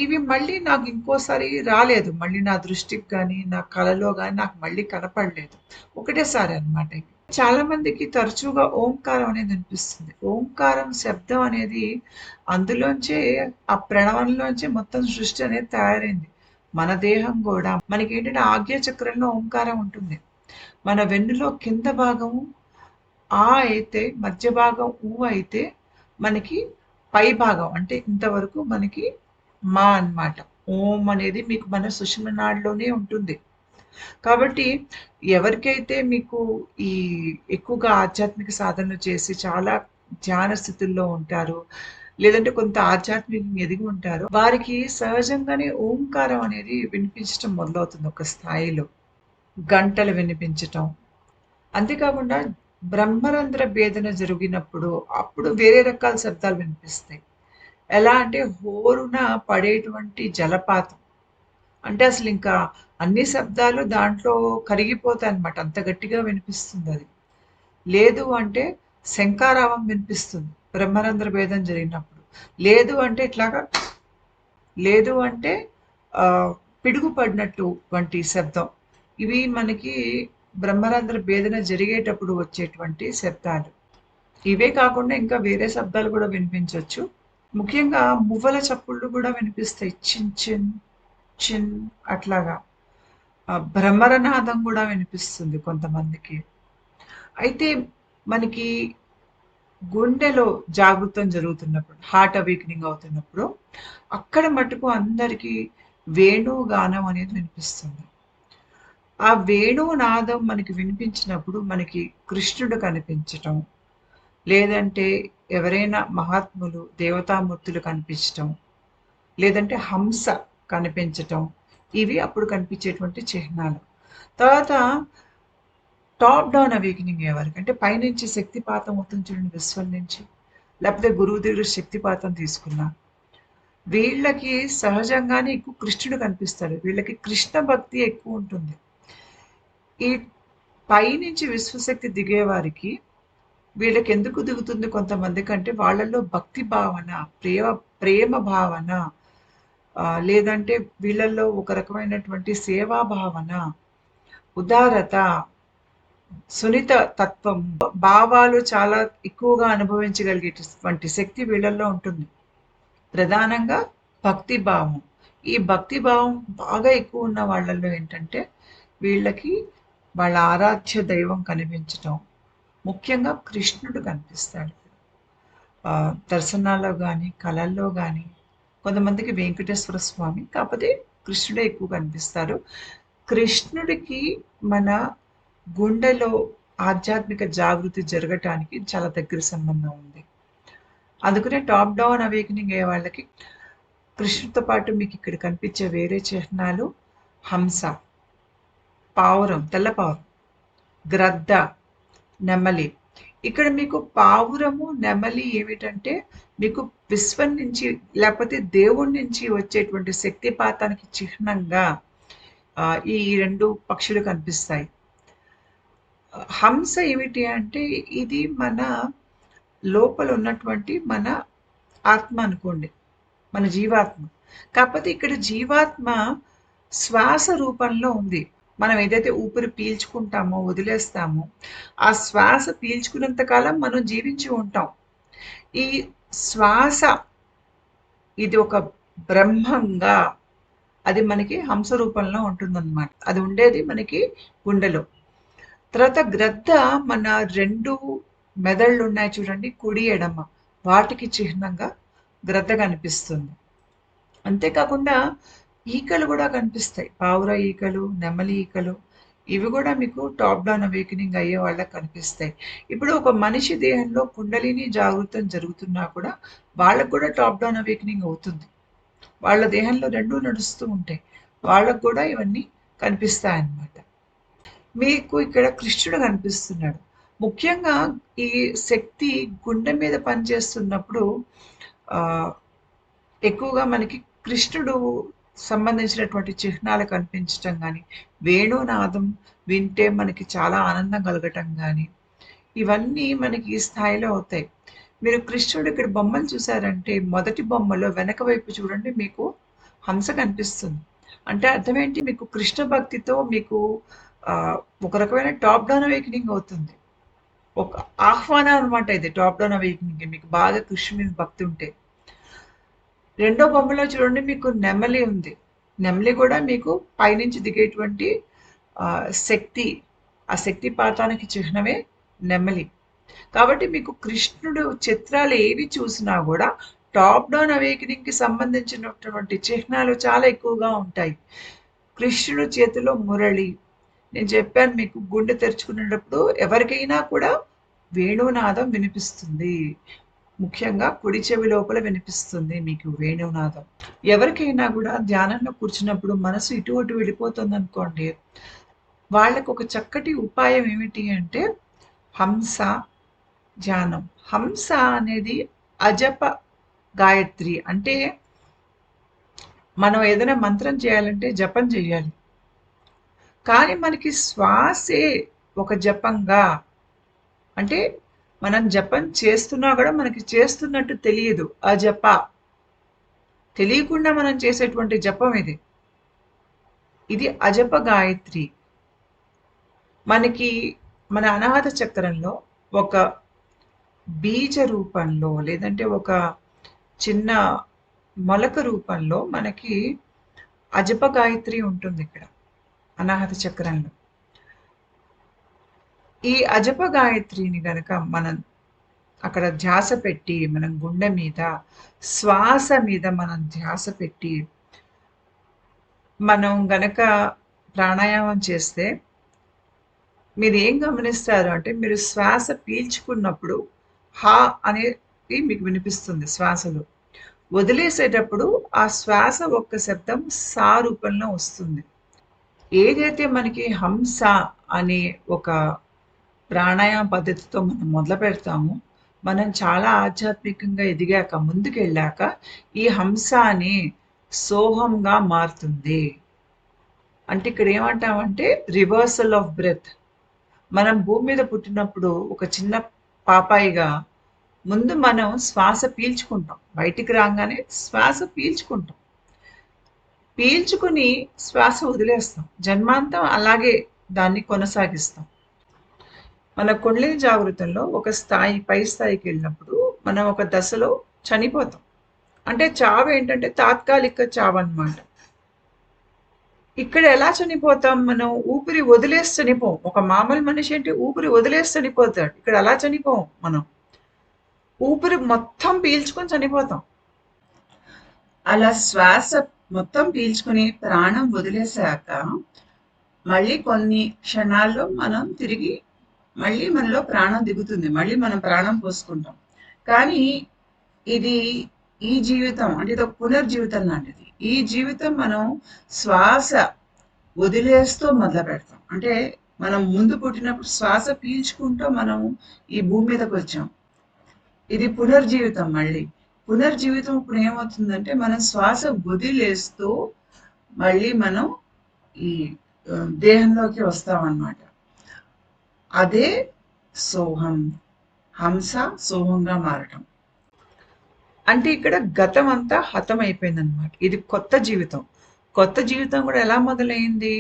ఇవి మళ్ళీ నాకు ఇంకోసారి రాలేదు. మళ్ళీ నా దృష్టికి గాని, నా కలలో గాని నాకు మళ్ళీ కనపడలేదు. ఒకటేసారి అన్నమాట ఇవి. చాలా మందికి తరచుగా ఓంకారం అనేది వినిపిస్తుంది. ఓంకారం శబ్దం అనేది అందులోంచే ఆ ప్రణవంలోంచే మొత్తం సృష్టి అనేది తయారైంది. మన దేహం గూడా మనకేంటంటే ఆజ్ఞ చక్రంలో ఓంకారం ఉంటుంది. మన వెన్నులో కింద భాగం ఆ అయితే, మధ్య భాగం ఊ అయితే, మనకి పై భాగం అంటే ఇంతవరకు మనకి మా అన్నమాట. ఓం అనేది మీకు మన సుషుమ్న నాడిలోనే ఉంటుంది. కాబట్టి ఎవరికైతే మీకు ఈ ఎక్కువగా ఆధ్యాత్మిక సాధనలు చేసి చాలా ధ్యాన స్థితుల్లో ఉంటారో, లేదంటే కొంత ఆధ్యాత్మికంగా ఎదిగి ఉంటారో, వారికి సహజంగానే ఓంకారం అనేది వినిపించటం మొదలవుతుంది ఒక స్థాయిలో. గంటలు వినిపించటం. అంతేకాకుండా బ్రహ్మరంధ్ర భేదన జరిగినప్పుడు అప్పుడు వేరే రకాల శబ్దాలు వినిపిస్తాయి. ఎలా అంటే హోరున పడేటువంటి జలపాతం. అంటే అసలింకా అన్ని శబ్దాలు దాంట్లో కరిగిపోతాయన్నమాట. అంత గట్టిగా వినిపిస్తుందది. లేదు అంటే శంఖారావం వినిపిస్తుంది బ్రహ్మరంధ్ర భేదం జరిగినప్పుడు. లేదు అంటే ఇట్లాగా లేదు అంటే పిడుగు పడినట్టు వంటి శబ్దం. ఇవి మనకి బ్రహ్మరంధ్ర భేదన జరిగేటప్పుడు వచ్చేటువంటి శబ్దాలు. ఇవే కాకుండా ఇంకా వేరే శబ్దాలు కూడా వినిపించొచ్చు. ముఖ్యంగా మువ్వల చప్పుళ్ళు కూడా వినిపిస్తాయి. చిన్ చిన్ చిన్ అట్లాగా. భ్రమరనాదం కూడా వినిపిస్తుంది కొంతమందికి. అయితే మనకి గుండెలో జాగృతం జరుగుతున్నప్పుడు, హార్ట్ అవేకనింగ్ అవుతున్నప్పుడు, అక్కడ మటుకు అందరికీ వేణుగానం అనేది వినిపిస్తుంది. ఆ వేణునాదం మనకి వినిపించినప్పుడు మనకి కృష్ణుడు కనిపించటం, లేదంటే ఎవరైనా మహాత్ములు, దేవతామూర్తులు కనిపించటం, లేదంటే హంస కనిపించటం, ఇవి అప్పుడు కనిపించేటువంటి చిహ్నాలు. తర్వాత టాప్ డౌన్ అవేకనింగ్ ఎవరికి అంటే పైనుంచి శక్తిపాతం అవుతుంది చూడండి విశ్వం నుంచి, లేకపోతే గురువు దగ్గర శక్తిపాతం తీసుకున్నా, వీళ్ళకి సహజంగానే ఎక్కువ కృష్ణుడు కనిపిస్తాడు. వీళ్ళకి కృష్ణ భక్తి ఎక్కువ ఉంటుంది. ఈ పైనుంచి విశ్వశక్తి దిగే వారికి వీళ్ళకి ఎందుకు దిగుతుంది కొంతమంది కంటే వాళ్ళల్లో భక్తి భావన, ప్రేమ ప్రేమ భావన, లేదంటే వీళ్ళల్లో ఒక రకమైనటువంటి సేవా భావన, ఉదారత, సున్నిత తత్వం, భావాలు చాలా ఎక్కువగా అనుభవించగలిగేటువంటి శక్తి వీళ్ళల్లో ఉంటుంది. ప్రధానంగా భక్తి భావం. ఈ భక్తి భావం బాగా ఎక్కువ ఉన్న వాళ్ళల్లో ఏంటంటే వీళ్ళకి వాళ్ళ ఆరాధ్య దైవం కనిపించటం, ముఖ్యంగా కృష్ణుడు కనిపిస్తాడు. దర్శనాల్లో కానీ కళల్లో కానీ కొంతమందికి వెంకటేశ్వర స్వామి, కాకపోతే కృష్ణుడే ఎక్కువ కనిపిస్తారు. కృష్ణుడికి మన గుండెలో ఆధ్యాత్మిక జాగృతి జరగటానికి చాలా దగ్గర సంబంధం ఉంది. అందుకనే టాప్ డౌన్ అవేకనింగ్ అయ్యే వాళ్ళకి కృష్ణుడితో పాటు మీకు ఇక్కడ కనిపించే వేరే చిహ్నాలు హంస, పావురం, తెల్ల పావురం, గ్రద్ద, నెమలి. ఇక్కడ మీకు పావురము, నెమలి ఏమిటంటే మీకు విశ్వం నుంచి లేకపోతే దేవుడి నుంచి వచ్చేటువంటి శక్తిపాతానికి చిహ్నంగా ఈ రెండు పక్షులు కనిపిస్తాయి. హంస ఏమిటి అంటే ఇది మన లోపల ఉన్నటువంటి మన ఆత్మ అనుకోండి, మన జీవాత్మ. కాకపోతే ఇక్కడ జీవాత్మ శ్వాస రూపంలో ఉంది. మనం ఏదైతే ఊపిరి పీల్చుకుంటామో వదిలేస్తామో ఆ శ్వాస పీల్చుకున్నంత కాలం మనం జీవించి ఉంటాం. ఈ శ్వాస ఇది ఒక బ్రహ్మంగా అది మనకి హంస రూపంలో ఉంటుందన్నమాట. అది ఉండేది మనకి గుండెలో. తర్వాత గ్రద్ద మన రెండు మెదళ్ళు ఉన్నాయి చూడండి, కుడి ఎడమ, వాటికి చిహ్నంగా గ్రద్ద కనిపిస్తుంది. అంతేకాకుండా ఈకలు కూడా కనిపిస్తాయి. పావుర ఈకలు, నెమలి ఈకలు, ఇవి కూడా మీకు టాప్ డౌన్ అవేకనింగ్ అయ్యే వాళ్ళకి కనిపిస్తాయి. ఇప్పుడు ఒక మనిషి దేహంలో కుండలిని జాగృతం జరుగుతున్నా కూడా వాళ్ళకు కూడా టాప్ డౌన్ అవేకనింగ్ అవుతుంది. వాళ్ళ దేహంలో రెండు నడుస్తూ ఉంటాయి, వాళ్ళకు కూడా ఇవన్నీ కనిపిస్తాయన్నమాట. మీకు ఇక్కడ కృష్ణుడు కనిపిస్తున్నాడు. ముఖ్యంగా ఈ శక్తి గుండె మీద పనిచేస్తున్నప్పుడు ఎక్కువగా మనకి కృష్ణుడు సంబంధించినటువంటి చిహ్నాలు కనిపించటం కానీ, వేణునాదం వింటే మనకి చాలా ఆనందం కలగటం కానీ, ఇవన్నీ మనకి ఈ స్థాయిలో అవుతాయి. మీరు కృష్ణుడు ఇక్కడ బొమ్మలు చూసారంటే మొదటి బొమ్మలో వెనక వైపు చూడండి మీకు హంస కనిపిస్తుంది. అంటే అర్థం ఏంటి, మీకు కృష్ణ భక్తితో మీకు ఒక రకమైన టాప్ డౌన్ అవేకనింగ్ అవుతుంది. ఒక ఆహ్వానం అనమాట ఇది టాప్ డౌన్ అవేకనింగ్, మీకు బాగా కృష్ణ మీద భక్తి ఉంటే. రెండో బొమ్మలో చూడండి మీకు నెమలి ఉంది. నెమలి కూడా మీకు పైనుంచి దిగేటువంటి శక్తి, ఆ శక్తి పాతానికి చిహ్నమే నెమలి. కాబట్టి మీకు కృష్ణుడు చిత్రాలు ఏవి చూసినా కూడా టాప్ డౌన్ అవేకనింగ్ కి సంబంధించినటువంటి చిహ్నాలు చాలా ఎక్కువగా ఉంటాయి. కృష్ణుడు చేతిలో మురళి, నేను చెప్పాను మీకు గుండె తెరుచుకునేటప్పుడు ఎవరికైనా కూడా వేణునాదం వినిపిస్తుంది. ముఖ్యంగా కుడి చెవి లోపల వినిపిస్తుంది మీకు వేణునాదం. ఎవరికైనా కూడా ధ్యానంలో కూర్చున్నప్పుడు మనసు ఇటు అటు వెళ్ళిపోతుంది అనుకోండి, వాళ్ళకు ఒక చక్కటి ఉపాయం ఏమిటి అంటే హంస ధ్యానం. హంస అనేది అజప గాయత్రి. అంటే మనం ఏదైనా మంత్రం చేయాలంటే జపం చేయాలి. కానీ మనకి శ్వాసే ఒక జపంగా, అంటే మనం జపం చేస్తున్నా కూడా మనకి చేస్తున్నట్టు తెలియదు. అజప తెలియకుండా మనం చేసేటువంటి జపం ఇది. ఇది అజప గాయత్రి. మనకి మన అనాహత చక్రంలో ఒక బీజ రూపంలో లేదంటే ఒక చిన్న మొలక రూపంలో మనకి అజప గాయత్రి ఉంటుంది ఇక్కడ అనాహత చక్రంలో. ఈ అజప గాయత్రిని గనక మనం అక్కడ ధ్యాస పెట్టి, మనం గుండె మీద, శ్వాస మీద మనం ధ్యాస పెట్టి, మనం గనక ప్రాణాయామం చేస్తే మీరు ఏం గమనిస్తారు అంటే, మీరు శ్వాస పీల్చుకున్నప్పుడు హా అనేది మీకు వినిపిస్తుంది శ్వాసలో. వదిలేసేటప్పుడు ఆ శ్వాస ఒక్క శబ్దం సా రూపంలో వస్తుంది. ఏదైతే మనకి హంస అనే ఒక ప్రాణాయామ పద్ధతితో మనం మొదలు పెడతామో, మనం చాలా ఆధ్యాత్మికంగా ఎదిగాక, ముందుకెళ్ళాక ఈ హంస అని సోహంగా మారుతుంది. అంటే ఇక్కడ ఏమంటామంటే రివర్సల్ ఆఫ్ బ్రెత్. మనం భూమి మీద పుట్టినప్పుడు ఒక చిన్న పాపాయిగా ముందు మనం శ్వాస పీల్చుకుంటాం. బయటికి రాగానే శ్వాస పీల్చుకుంటాం. పీల్చుకుని శ్వాస వదిలేస్తాం. జన్మాంతం అలాగే దాన్ని కొనసాగిస్తాం. మన కుండలిని జాగృతంలో ఒక స్థాయి పై స్థాయికి వెళ్ళినప్పుడు మనం ఒక దశలో చనిపోతాం. అంటే చావు ఏంటంటే తాత్కాలిక చావు అన్నమాట. ఇక్కడ ఎలా చనిపోతాం మనం? ఊపిరి వదిలేసి చనిపోం. ఒక మామూలు మనిషి ఏంటి ఊపిరి వదిలేసి చనిపోతాడు. ఇక్కడ అలా చనిపోం మనం. ఊపిరి మొత్తం పీల్చుకొని చనిపోతాం. అలా శ్వాస మొత్తం పీల్చుకుని ప్రాణం వదిలేశాక మళ్ళీ కొన్ని క్షణాల్లో మనం తిరిగి మళ్ళీ మనలో ప్రాణం దిగుతుంది. మళ్ళీ మనం ప్రాణం పోసుకుంటాం. కానీ ఇది ఈ జీవితం అంటే ఇది ఒక పునర్జీవితం లాంటిది. ఈ జీవితం మనం శ్వాస వదిలేస్తూ మొదలు పెడతాం. అంటే మనం ముందు పుట్టినప్పుడు శ్వాస పీల్చుకుంటూ మనం ఈ భూమి మీదకి వచ్చాం. ఇది పునర్జీవితం. మళ్ళీ పునర్జీవితం ఇప్పుడు ఏమవుతుందంటే మనం శ్వాస వదిలేస్తూ మళ్ళీ మనం ఈ దేహంలోకి వస్తాం అన్నమాట. అదే సోహం. హంస సోహంగా మారటం. అంటే ఇక్కడ గతం అంతా హతం అయిపోయిందనమాట. ఇది కొత్త జీవితం. కొత్త జీవితం కూడా ఎలా మొదలైంది?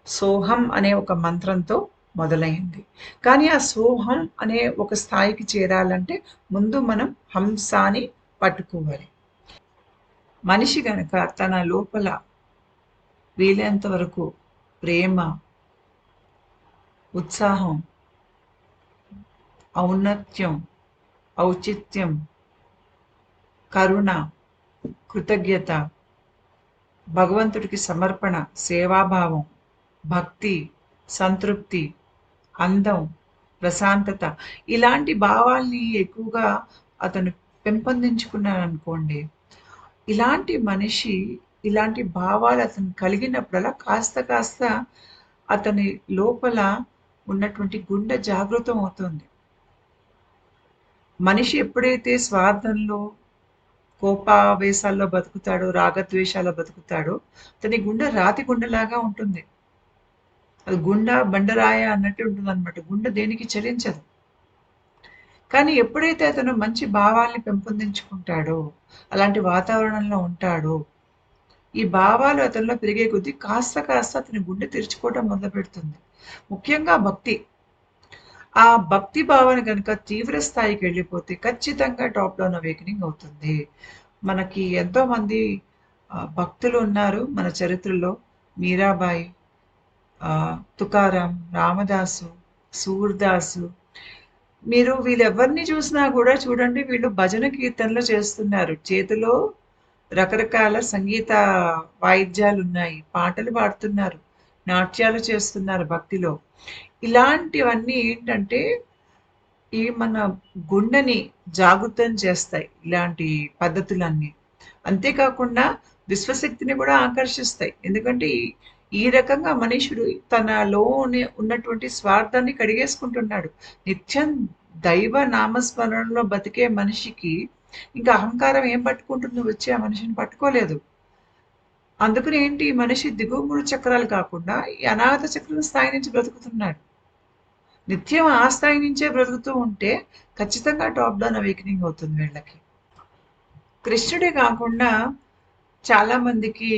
సోహం అనే ఒక మంత్రంతో మొదలైంది. కానీ ఆ సోహం అనే ఒక స్థాయికి చేరాలంటే ముందు మనం హంసాని పట్టుకోవాలి. మనిషి గనక తన లోపల వీలైనంత వరకు ప్రేమ, ఉత్సాహం, ఔన్నత్యం, ఔచిత్యం, కరుణ, కృతజ్ఞత, భగవంతుడికి సమర్పణ, సేవాభావం, భక్తి, సంతృప్తి, అందం, ప్రశాంతత ఇలాంటి భావాల్ని ఎక్కువగా అతను పెంపొందించుకున్నారనుకోండి. ఇలాంటి మనిషి ఇలాంటి భావాలు అతను కలిగినప్పుడల్లా కాస్త కాస్త అతని లోపల ఉన్నటువంటి గుండె జాగృతం అవుతుంది. మనిషి ఎప్పుడైతే స్వార్థంలో, కోపావేశాల్లో బతుకుతాడో, రాగద్వేషాల్లో బతుకుతాడో అతని గుండె రాతి గుండెలాగా ఉంటుంది. అది బండరాయ అన్నట్టు ఉంటుంది అనమాట. గుండె దేనికి చలించదు. కానీ ఎప్పుడైతే అతను మంచి భావాల్ని పెంపొందించుకుంటాడో, అలాంటి వాతావరణంలో ఉంటాడో, ఈ భావాలు అతనిలో పెరిగే కొద్దీ కాస్త కాస్త అతని గుండె తెరుచుకోవడం మొదలు పెడుతుంది. ముఖ్యంగా భక్తి. ఆ భక్తి భావన కనుక తీవ్ర స్థాయికి వెళ్ళిపోతే ఖచ్చితంగా టాప్ డౌన్ అవేకనింగ్ అవుతుంది. మనకి ఎంతో మంది భక్తులు ఉన్నారు మన చరిత్రలో. మీరాబాయి, తుకారాం, రామదాసు, సూర్దాసు. మీరు వీళ్ళెవరిని చూసినా కూడా చూడండి, వీళ్ళు భజన కీర్తనలు చేస్తున్నారు. చేతిలో రకరకాల సంగీత వాయిద్యాలు ఉన్నాయి. పాటలు పాడుతున్నారు. నాట్యాలు చేస్తున్నారు భక్తిలో. ఇలాంటివన్నీ ఏంటంటే ఈ మన గుండెని జాగృతం చేస్తాయి ఇలాంటి పద్ధతులన్నీ. అంతేకాకుండా విశ్వశక్తిని కూడా ఆకర్షిస్తాయి. ఎందుకంటే ఈ రకంగా మనుషుడు తనలోనే ఉన్నటువంటి స్వార్థాన్ని కడిగేసుకుంటున్నాడు. నిత్యం దైవ నామస్మరణలో బతికే మనిషికి ఇంకా అహంకారం ఏం పట్టుకుంటుంది, వచ్చి ఆ మనిషిని పట్టుకోలేదు. అందుకని ఏంటి, ఈ మనిషి దిగువ 3 చక్రాలు కాకుండా ఈ అనాగత చక్రం స్థాయి నుంచి బ్రతుకుతున్నాడు. నిత్యం ఆ స్థాయి నుంచే బ్రతుకుతూ ఉంటే ఖచ్చితంగా టాప్ డౌన్ అవేకనింగ్ అవుతుంది వీళ్ళకి. కృష్ణుడే కాకుండా చాలా మందికి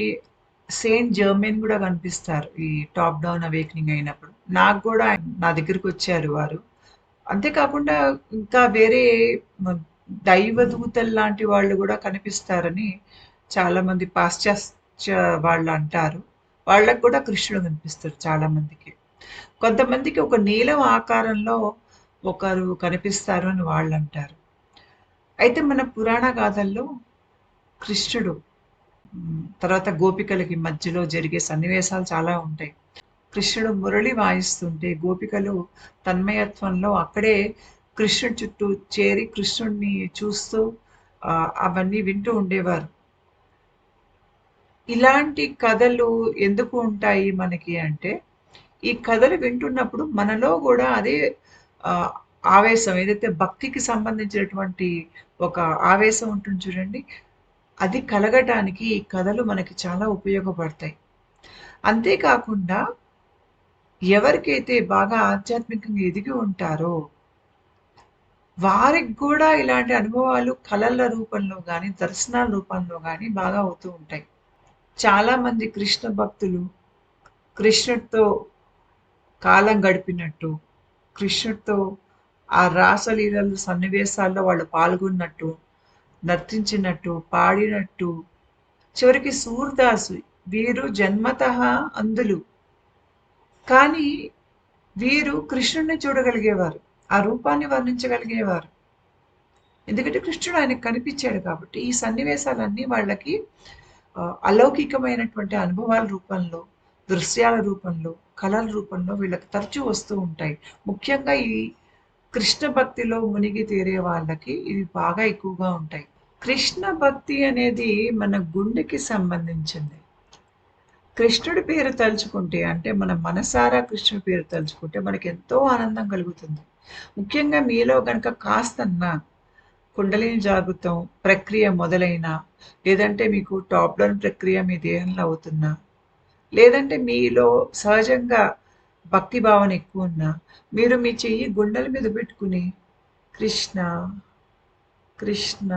సెయింట్ జర్మన్ కూడా కనిపిస్తారు ఈ టాప్ డౌన్ అవేకనింగ్ అయినప్పుడు. నాకు కూడా నా దగ్గరికి వచ్చారు వారు. అంతేకాకుండా ఇంకా వేరే దైవదూతలు లాంటి వాళ్ళు కూడా కనిపిస్తారని చాలా మంది పాశ్చాత్య వాళ్ళు అంటారు. వాళ్ళకు కూడా కృష్ణుడు కనిపిస్తారు చాలా మందికి. కొంతమందికి ఒక నీలం ఆకారంలో ఒకరు కనిపిస్తారు అని వాళ్ళు అంటారు. అయితే మన పురాణ గాథల్లో కృష్ణుడు తర్వాత గోపికలకి మధ్యలో జరిగే సన్నివేశాలు చాలా ఉంటాయి. కృష్ణుడు మురళి వాయిస్తుంటే గోపికలు తన్మయత్వంలో అక్కడే కృష్ణుడి చుట్టూ చేరి కృష్ణుడిని చూస్తూ అవన్నీ వింటూ ఉండేవారు. ఇలాంటి కథలు ఎందుకు ఉంటాయి మనకి అంటే, ఈ కథలు వింటున్నప్పుడు మనలో కూడా అదే ఆవేశం, ఏదైతే భక్తికి సంబంధించినటువంటి ఒక ఆవేశం ఉంటుంది చూడండి, అది కలగటానికి ఈ కథలు మనకి చాలా ఉపయోగపడతాయి. అంతేకాకుండా ఎవరికైతే బాగా ఆధ్యాత్మికంగా ఎదిగి ఉంటారో వారికి కూడా ఇలాంటి అనుభవాలు కళల రూపంలో కానీ దర్శనాల రూపంలో కానీ బాగా అవుతూ ఉంటాయి. చాలా మంది కృష్ణ భక్తులు కృష్ణుడితో కాలం గడిపినట్టు, కృష్ణుడితో ఆ రాసలీలలు సన్నివేశాల్లో వాళ్ళు పాల్గొన్నట్టు, నర్తించినట్టు, పాడినట్టు, చివరికి సూర్దాసు వీరు జన్మతః అంధులు. కానీ వీరు కృష్ణుడిని చూడగలిగేవారు, ఆ రూపాన్ని వర్ణించగలిగేవారు. ఎందుకంటే కృష్ణుడు ఆయనకు కనిపించాడు కాబట్టి. ఈ సన్నివేశాలన్నీ వాళ్ళకి అలౌకికమైనటువంటి అనుభవాల రూపంలో, దృశ్యాల రూపంలో, కళల రూపంలో వీళ్ళకి తరచూ వస్తూ ఉంటాయి. ముఖ్యంగా ఈ కృష్ణ భక్తిలో మునిగి తేరే వాళ్ళకి ఇవి బాగా ఎక్కువగా ఉంటాయి. కృష్ణ భక్తి అనేది మన గుండెకి సంబంధించింది. కృష్ణుడి పేరు తలుచుకుంటే, అంటే మన మనసారా కృష్ణుడి పేరు తలుచుకుంటే మనకి ఎంతో ఆనందం కలుగుతుంది. ముఖ్యంగా మీలో కనుక కాస్తన్నా కుండలిని జాగృతం ప్రక్రియ మొదలైనా, లేదంటే మీకు టాప్ డౌన్ ప్రక్రియ మీ దేహంలో అవుతున్నా, లేదంటే మీలో సహజంగా భక్తి భావన ఎక్కువ ఉన్నా, మీరు మీ చెయ్యి గుండెల మీద పెట్టుకుని కృష్ణ కృష్ణ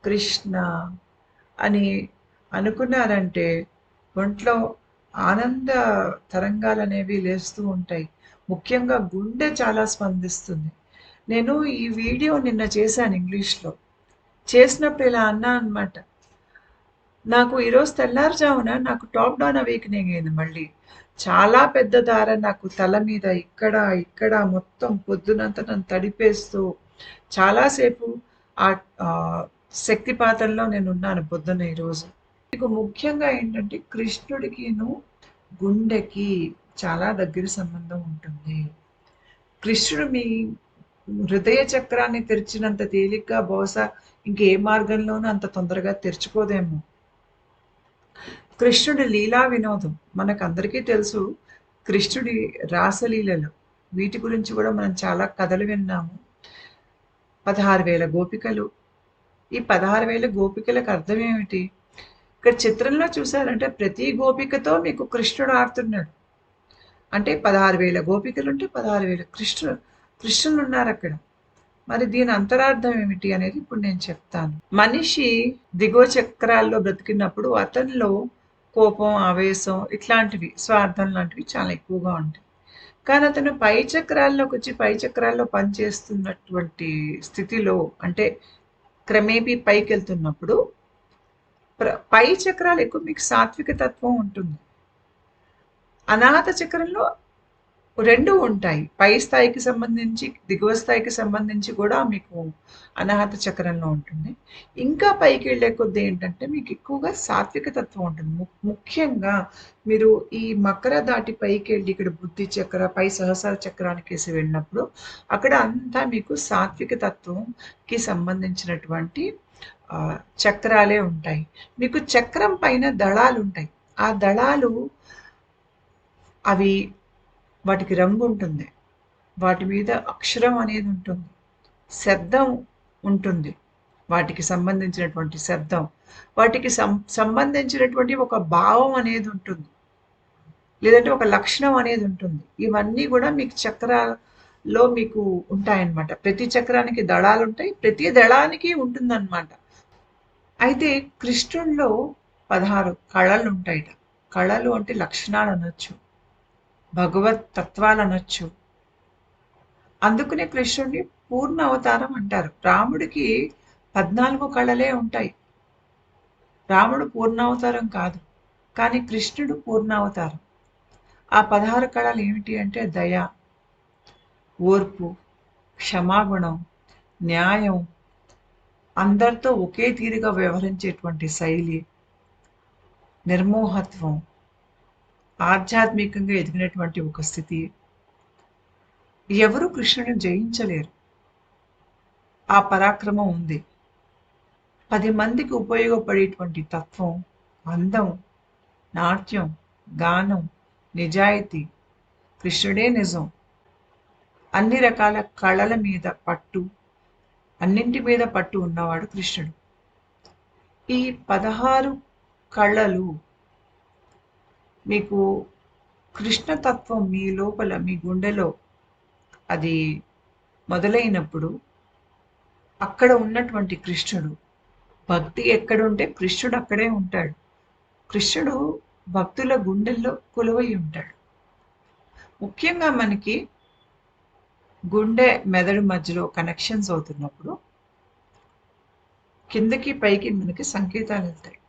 కృష్ణ అని అనుకున్నారంటే ఒంట్లో ఆనంద తరంగాలు అనేవి లేస్తూ ఉంటాయి. ముఖ్యంగా గుండె చాలా స్పందిస్తుంది. నేను ఈ వీడియో నిన్న చేశాను ఇంగ్లీష్లో. చేసినప్పుడు ఇలా అన్నా అనమాట, నాకు ఈరోజు తెల్లారుజామున నాకు టాప్ డౌన్ అవేకనింగ్ అయింది. మళ్ళీ చాలా పెద్ద దార నాకు తల మీద ఇక్కడ ఇక్కడ మొత్తం పొద్దునంతా నన్ను తడిపేస్తూ చాలాసేపు ఆ శక్తిపాతంలో నేను ఉన్నాను పొద్దున్న ఈరోజు. మీకు ముఖ్యంగా ఏంటంటే కృష్ణుడికిను గుండెకి చాలా దగ్గర సంబంధం ఉంటుంది. కృష్ణుడు మీ హృదయ చక్రాన్ని తెరిచినంత తేలిగ్గా బహుశా ఇంకే మార్గంలోనూ అంత తొందరగా తెరుచుకోదేమో. కృష్ణుడి లీలా వినోదం మనకందరికీ తెలుసు. కృష్ణుడి రాసలీలలు వీటి గురించి కూడా మనం చాలా కథలు విన్నాము. 16,000 గోపికలు. ఈ 16,000 గోపికలకు అర్థం ఏమిటి? ఇక్కడ చిత్రంలో చూసారంటే ప్రతి గోపికతో మీకు కృష్ణుడు ఆడుతున్నాడు. అంటే 16,000 గోపికలు ఉంటే 16,000 కృష్ణులు ఉన్నారు అక్కడ. మరి దీని అంతరార్థం ఏమిటి అనేది ఇప్పుడు నేను చెప్తాను. మనిషి దిగువ చక్రాల్లో బ్రతికినప్పుడు అతనిలో కోపం, ఆవేశం ఇట్లాంటివి, స్వార్థం లాంటివి చాలా ఎక్కువగా ఉంటాయి. కానీ అతను పై చక్రాల్లోకి వచ్చి పై చక్రాల్లో పనిచేస్తున్నటువంటి స్థితిలో, అంటే క్రమేపీ పైకి వెళ్తున్నప్పుడు పై చక్రాలు ఎక్కువ మీకు సాత్విక తత్వం ఉంటుంది. అనాహత చక్రంలో రెండు ఉంటాయి. పై స్థాయికి సంబంధించి దిగువ స్థాయికి సంబంధించి కూడా మీకు అనాహత చక్రంలో ఉంటుంది. ఇంకా పైకి వెళ్ళే కొద్దీ ఏంటంటే మీకు ఎక్కువగా సాత్విక తత్వం ఉంటుంది. ముఖ్యంగా మీరు ఈ మకర దాటి పైకి వెళ్ళి ఇక్కడ బుద్ధి చక్ర, పై సహస్ర చక్రానికి వేసి వెళ్ళినప్పుడు అక్కడ అంతా మీకు సాత్విక తత్వంకి సంబంధించినటువంటి చక్రాలే ఉంటాయి. మీకు చక్రం పైన దళాలు ఉంటాయి. ఆ దళాలు అవి వాటికి రంగు ఉంటుంది. వాటి మీద అక్షరం అనేది ఉంటుంది. శబ్దం ఉంటుంది. వాటికి సంబంధించినటువంటి శబ్దం. వాటికి సంబంధించినటువంటి ఒక భావం అనేది ఉంటుంది. లేదంటే ఒక లక్షణం అనేది ఉంటుంది. ఇవన్నీ గూడా మీకు చక్రాల్లో మీకు ఉంటాయన్నమాట. ప్రతి చక్రానికి దళాలుంటాయి. ప్రతి దళానికి ఉంటుందన్నమాట. అయితే కృష్ణుడిలో 16 కళలుంటాయట. కళలు అంటే లక్షణాలనొచ్చు. భగవత్ తత్వాలనొచ్చు. అందుకనే కృష్ణుడిని పూర్ణ అవతారం అంటారు. రాముడికి 14 కళలే ఉంటాయి. రాముడు పూర్ణావతారం కాదు. కానీ కృష్ణుడు పూర్ణావతారం. ఆ 16 కళలు ఏమిటి అంటే దయ, ఓర్పు, క్షమాగుణం, న్యాయం, అందరితో ఒకే తీరుగా వ్యవహరించేటువంటి శైలి, నిర్మోహత్వం, ఆధ్యాత్మికంగా ఎదిగినటువంటి ఒక స్థితి. ఎవరు కృష్ణుని జయించలేరు. ఆ పరాక్రమం ఉంది. 10 మందికి ఉపయోగపడేటువంటి తత్వం, అందం, నాట్యం, గానం, నిజాయితీ, కృష్ణుడే నిజం. అన్ని రకాల కళల మీద పట్టు, అన్నింటి మీద పట్టు ఉన్నవాడు కృష్ణుడు. ఈ 16 కళలు మీకు కృష్ణతత్వం మీ లోపల, మీ గుండెలో అది మొదలైనప్పుడు అక్కడ ఉన్నటువంటి కృష్ణుడు, భక్తి ఎక్కడుంటే కృష్ణుడు అక్కడే ఉంటాడు. కృష్ణుడు భక్తుల గుండెల్లో కొలువై ఉంటాడు. ముఖ్యంగా మనకి గుండె మెదడు మధ్యలో కనెక్షన్స్ అవుతున్నప్పుడు కిందకి పైకి మనకి సంకేతాలు వెళ్తాయి.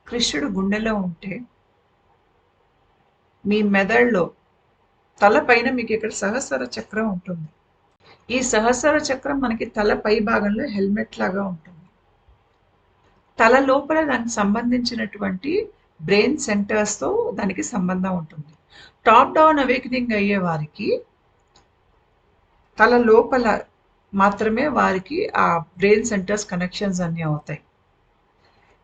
కృష్ణుడు గుండెలో ఉంటే మీ మెదడులో తల పైన మీకు ఇక్కడ సహస్ర చక్రం ఉంటుంది. ఈ సహస్ర చక్రం మనకి తల పై భాగంలో హెల్మెట్ లాగా ఉంటుంది. తల లోపల దానికి సంబంధించినటువంటి బ్రెయిన్ సెంటర్స్తో దానికి సంబంధం ఉంటుంది. టాప్ డౌన్ అవేకనింగ్ అయ్యే వారికి తల లోపల మాత్రమే వారికి ఆ బ్రెయిన్ సెంటర్స్ కనెక్షన్స్ అన్నీ అవుతాయి.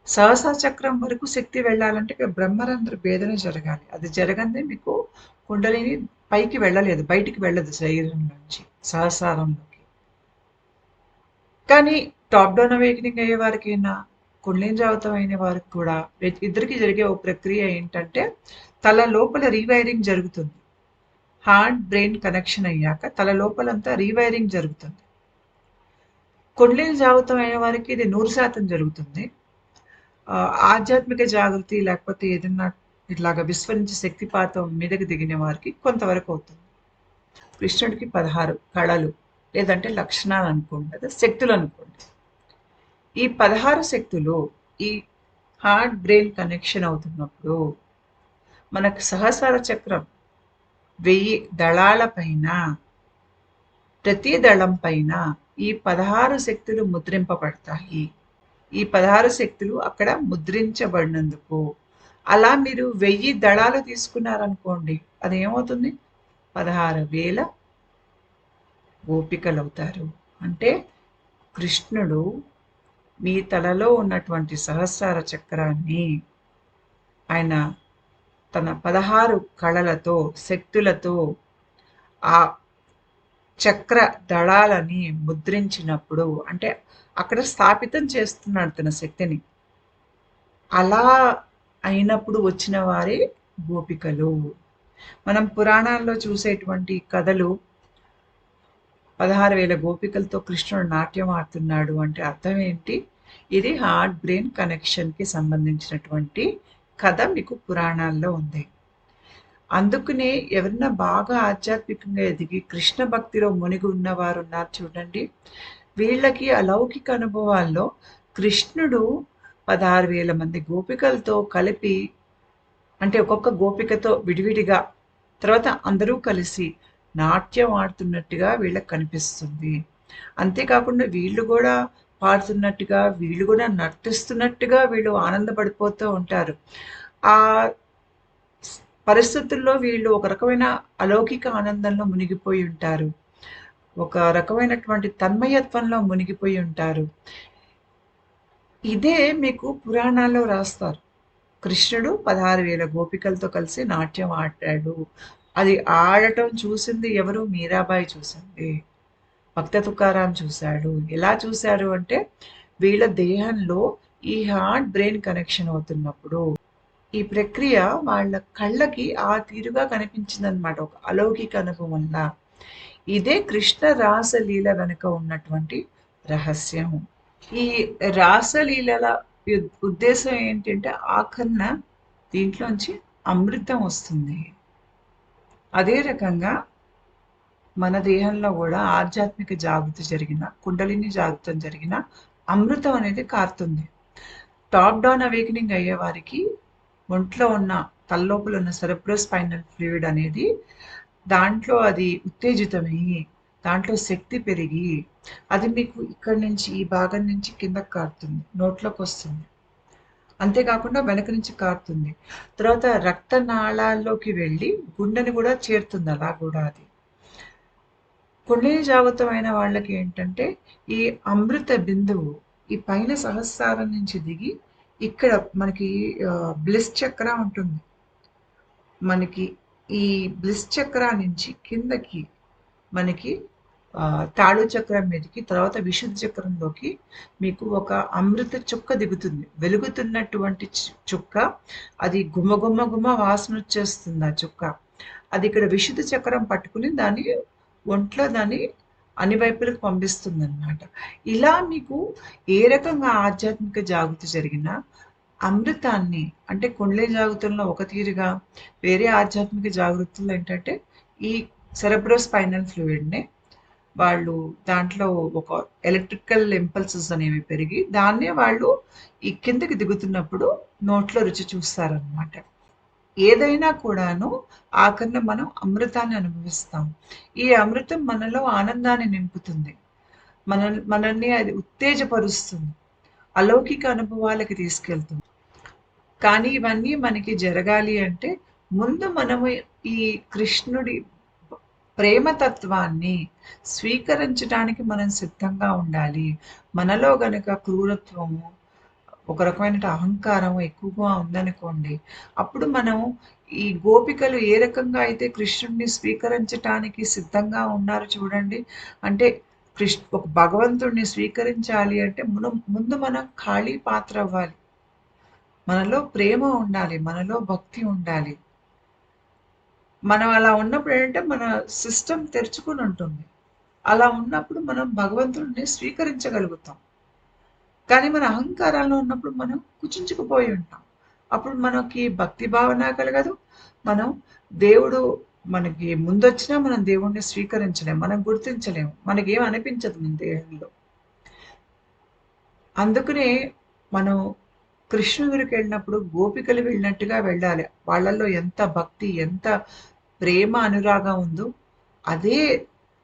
సహస్ర చక్రం వరకు శక్తి వెళ్ళాలంటే ఇక్కడ బ్రహ్మరంధ్ర భేదన జరగాలి. అది జరగందే మీకు కుండలిని పైకి వెళ్ళలేదు, బయటికి వెళ్ళదు శరీరం నుంచి సహస్రారంలోకి. కానీ టాప్ డౌన్ అవేకనింగ్ అయ్యే వారికైనా కుండలిని జాగృతం అయిన వారికి కూడా ఇద్దరికి జరిగే ఒక ప్రక్రియ ఏంటంటే తల లోపల రీవైరింగ్ జరుగుతుంది. హార్ట్ బ్రెయిన్ కనెక్షన్ అయ్యాక తల లోపలంతా రీవైరింగ్ జరుగుతుంది. కుండలిని జాగృతం అయిన వారికి ఇది 100% జరుగుతుంది. ఆధ్యాత్మిక జాగృతి లేకపోతే ఏదన్నా ఇట్లాగా విశ్వరించి శక్తిపాతం మీదకి దిగిన వారికి కొంతవరకు అవుతుంది. కృష్ణుడికి 16 కళలు లేదంటే లక్షణాలు అనుకోండి, లేదా శక్తులు అనుకోండి. ఈ 16 శక్తులు ఈ హార్ట్ బ్రెయిన్ కనెక్షన్ అవుతున్నప్పుడు మనకు సహస్ర చక్రం 1000 దళాల పైన, ప్రతి దళం పైన ఈ 16 శక్తులు ముద్రింపబడతాయి. ఈ 16 శక్తులు అక్కడ ముద్రించబడినందుకు అలా మీరు 1000 దళాలు తీసుకున్నారనుకోండి, అది ఏమవుతుంది? 16,000 గోపికలు అవుతారు. అంటే కృష్ణుడు మీ తలలో ఉన్నటువంటి సహస్రార చక్రాన్ని ఆయన తన 16 కళలతో, శక్తులతో ఆ చక్ర దళాలని ముద్రించినప్పుడు, అంటే అక్కడ స్థాపితం చేస్తున్నాడు తన శక్తిని. అలా అయినప్పుడు వచ్చిన వారే గోపికలు. మనం పురాణాల్లో చూసేటువంటి కథలు 16,000 గోపికలతో కృష్ణుడు నాట్యం ఆడుతున్నాడు అంటే అర్థం ఏంటి? ఇది హార్ట్ బ్రెయిన్ కనెక్షన్‌కి సంబంధించినటువంటి కథ మీకు పురాణాల్లో ఉంది. అందుకనే ఎవరైనా బాగా ఆధ్యాత్మికంగా ఎదిగి కృష్ణ భక్తిలో మునిగి ఉన్నవారు ఉన్నారు చూడండి. వీళ్ళకి అలౌకిక అనుభవాల్లో కృష్ణుడు 16,000 మంది గోపికలతో కలిపి, అంటే ఒక్కొక్క గోపికతో విడివిడిగా, తర్వాత అందరూ కలిసి నాట్యం ఆడుతున్నట్టుగా వీళ్ళకి కనిపిస్తుంది. అంతేకాకుండా వీళ్ళు కూడా పాడుతున్నట్టుగా, వీళ్ళు కూడా నర్తిస్తున్నట్టుగా వీళ్ళు ఆనందపడిపోతూ ఉంటారు. ఆ పరిస్థితుల్లో వీళ్ళు ఒక రకమైన అలౌకిక ఆనందంలో మునిగిపోయి ఉంటారు. ఒక రకమైనటువంటి తన్మయత్వంలో మునిగిపోయి ఉంటారు. ఇదే మీకు పురాణాల్లో రాస్తారు. కృష్ణుడు 16,000 గోపికలతో కలిసి నాట్యం ఆడాడు. అది ఆడటం చూసింది ఎవరు? మీరాబాయి చూసింది. భక్త తుకారాం చూశాడు. ఎలా చూశారు అంటే వీళ్ళ దేహంలో ఈ హార్ట్ బ్రెయిన్ కనెక్షన్ అవుతున్నప్పుడు ఈ ప్రక్రియ వాళ్ళ కళ్ళకి ఆ తీరుగా కనిపించిందనమాట. ఒక అలౌకిక అనుభవంలా. ఇదే కృష్ణ రాసలీల వెనుక ఉన్నటువంటి రహస్యం. ఈ రాసలీలల ఉద్దేశం ఏంటంటే ఆఖరణ దీంట్లోంచి అమృతం వస్తుంది. అదే రకంగా మన దేహంలో కూడా ఆధ్యాత్మిక జాగృతి జరిగిన, కుండలిని జాగృతం జరిగిన అమృతం అనేది కారుతుంది. టాప్ డౌన్ అవేకనింగ్ అయ్యే వారికి ఒంట్లో ఉన్న తలలోపల ఉన్న సెరెబ్రోస్పైనల్ ఫ్లూయిడ్ అనేది దాంట్లో అది ఉత్తేజితమై దాంట్లో శక్తి పెరిగి అది మీకు ఇక్కడి నుంచి ఈ భాగం నుంచి కిందకి కారుతుంది, నోట్లోకి వస్తుంది. అంతేకాకుండా వెనక నుంచి కారుతుంది. తర్వాత రక్తనాళాల్లోకి వెళ్ళి గుండెని కూడా చేరుతుంది. అలా కూడా అది కుండలిని జాగృతమైన వాళ్ళకి ఏంటంటే ఈ అమృత బిందువు ఈ పైన సహస్రారం నుంచి దిగి ఇక్కడ మనకి బ్లిస్ చక్ర ఉంటుంది. మనకి ఈ బ్లిస్ చక్ర నుంచి కిందకి మనకి తాళు చక్రం మీదకి, తర్వాత విశుద్ధ చక్రంలోకి మీకు ఒక అమృత చుక్క దిగుతుంది. వెలుగుతున్నటువంటి చుక్క, అది గుమ్మ గుమ్మ గుమ్మ వాసన వచ్చేస్తుంది. ఆ చుక్క అది ఇక్కడ విశుద్ధ చక్రం పట్టుకుని దాన్ని ఒంట్లో దాన్ని అన్ని వైపులకు పంపిస్తుంది అనమాట. ఇలా మీకు ఏ రకంగా ఆధ్యాత్మిక జాగృతి జరిగినా అమృతాన్ని అంటే కుండలి జాగృతుల్లో ఒక తీరుగా, వేరే ఆధ్యాత్మిక జాగృతుల్లో ఏంటంటే ఈ సెరెబ్రోస్పైనల్ ఫ్లూయిడ్ని వాళ్ళు దాంట్లో ఒక ఎలక్ట్రికల్ ఇంపల్సెస్ అనేవి పెరిగి దాన్నే వాళ్ళు ఈ కిందకి దిగుతున్నప్పుడు నోట్లో రుచి చూస్తారనమాట. ఏదైనా కూడాను ఆఖరణ మనం అమృతాన్ని అనుభవిస్తాం. ఈ అమృతం మనలో ఆనందాన్ని నింపుతుంది. మనల్ని అది ఉత్తేజపరుస్తుంది, అలౌకిక అనుభవాలకి తీసుకెళ్తుంది. కానీ ఇవన్నీ మనకి జరగాలి అంటే ముందు మనము ఈ కృష్ణుడి ప్రేమతత్వాన్ని స్వీకరించడానికి మనం సిద్ధంగా ఉండాలి. మనలో గనక క్రూరత్వము, ఒక రకమైన అహంకారం ఎక్కువగా ఉందనుకోండి, అప్పుడు మనం ఈ గోపికలు ఏ రకంగా అయితే కృష్ణుడిని స్వీకరించటానికి సిద్ధంగా ఉన్నారు చూడండి. అంటే ఒక భగవంతుడిని స్వీకరించాలి అంటే ముందు మనం ఖాళీ పాత్ర అవ్వాలి. మనలో ప్రేమ ఉండాలి, మనలో భక్తి ఉండాలి. మనం అలా ఉన్నప్పుడు ఏంటంటే మన సిస్టమ్ తెరుచుకుని ఉంటుంది. అలా ఉన్నప్పుడు మనం భగవంతుడిని స్వీకరించగలుగుతాం. కానీ మన అహంకారాల్లో ఉన్నప్పుడు మనం కుచించుకుపోయి ఉంటాం. అప్పుడు మనకి భక్తి భావన కలగదు. మనం దేవుడు మనకి ముందొచ్చినా మనం దేవుణ్ణి స్వీకరించలేము, మనం గుర్తించలేము, మనకేం అనిపించదు మన దేహంలో. అందుకనే మనం కృష్ణుడికి వెళ్ళినప్పుడు గోపికలు వెళ్ళినట్టుగా వెళ్ళాలి. వాళ్ళల్లో ఎంత భక్తి, ఎంత ప్రేమ, అనురాగం ఉందో అదే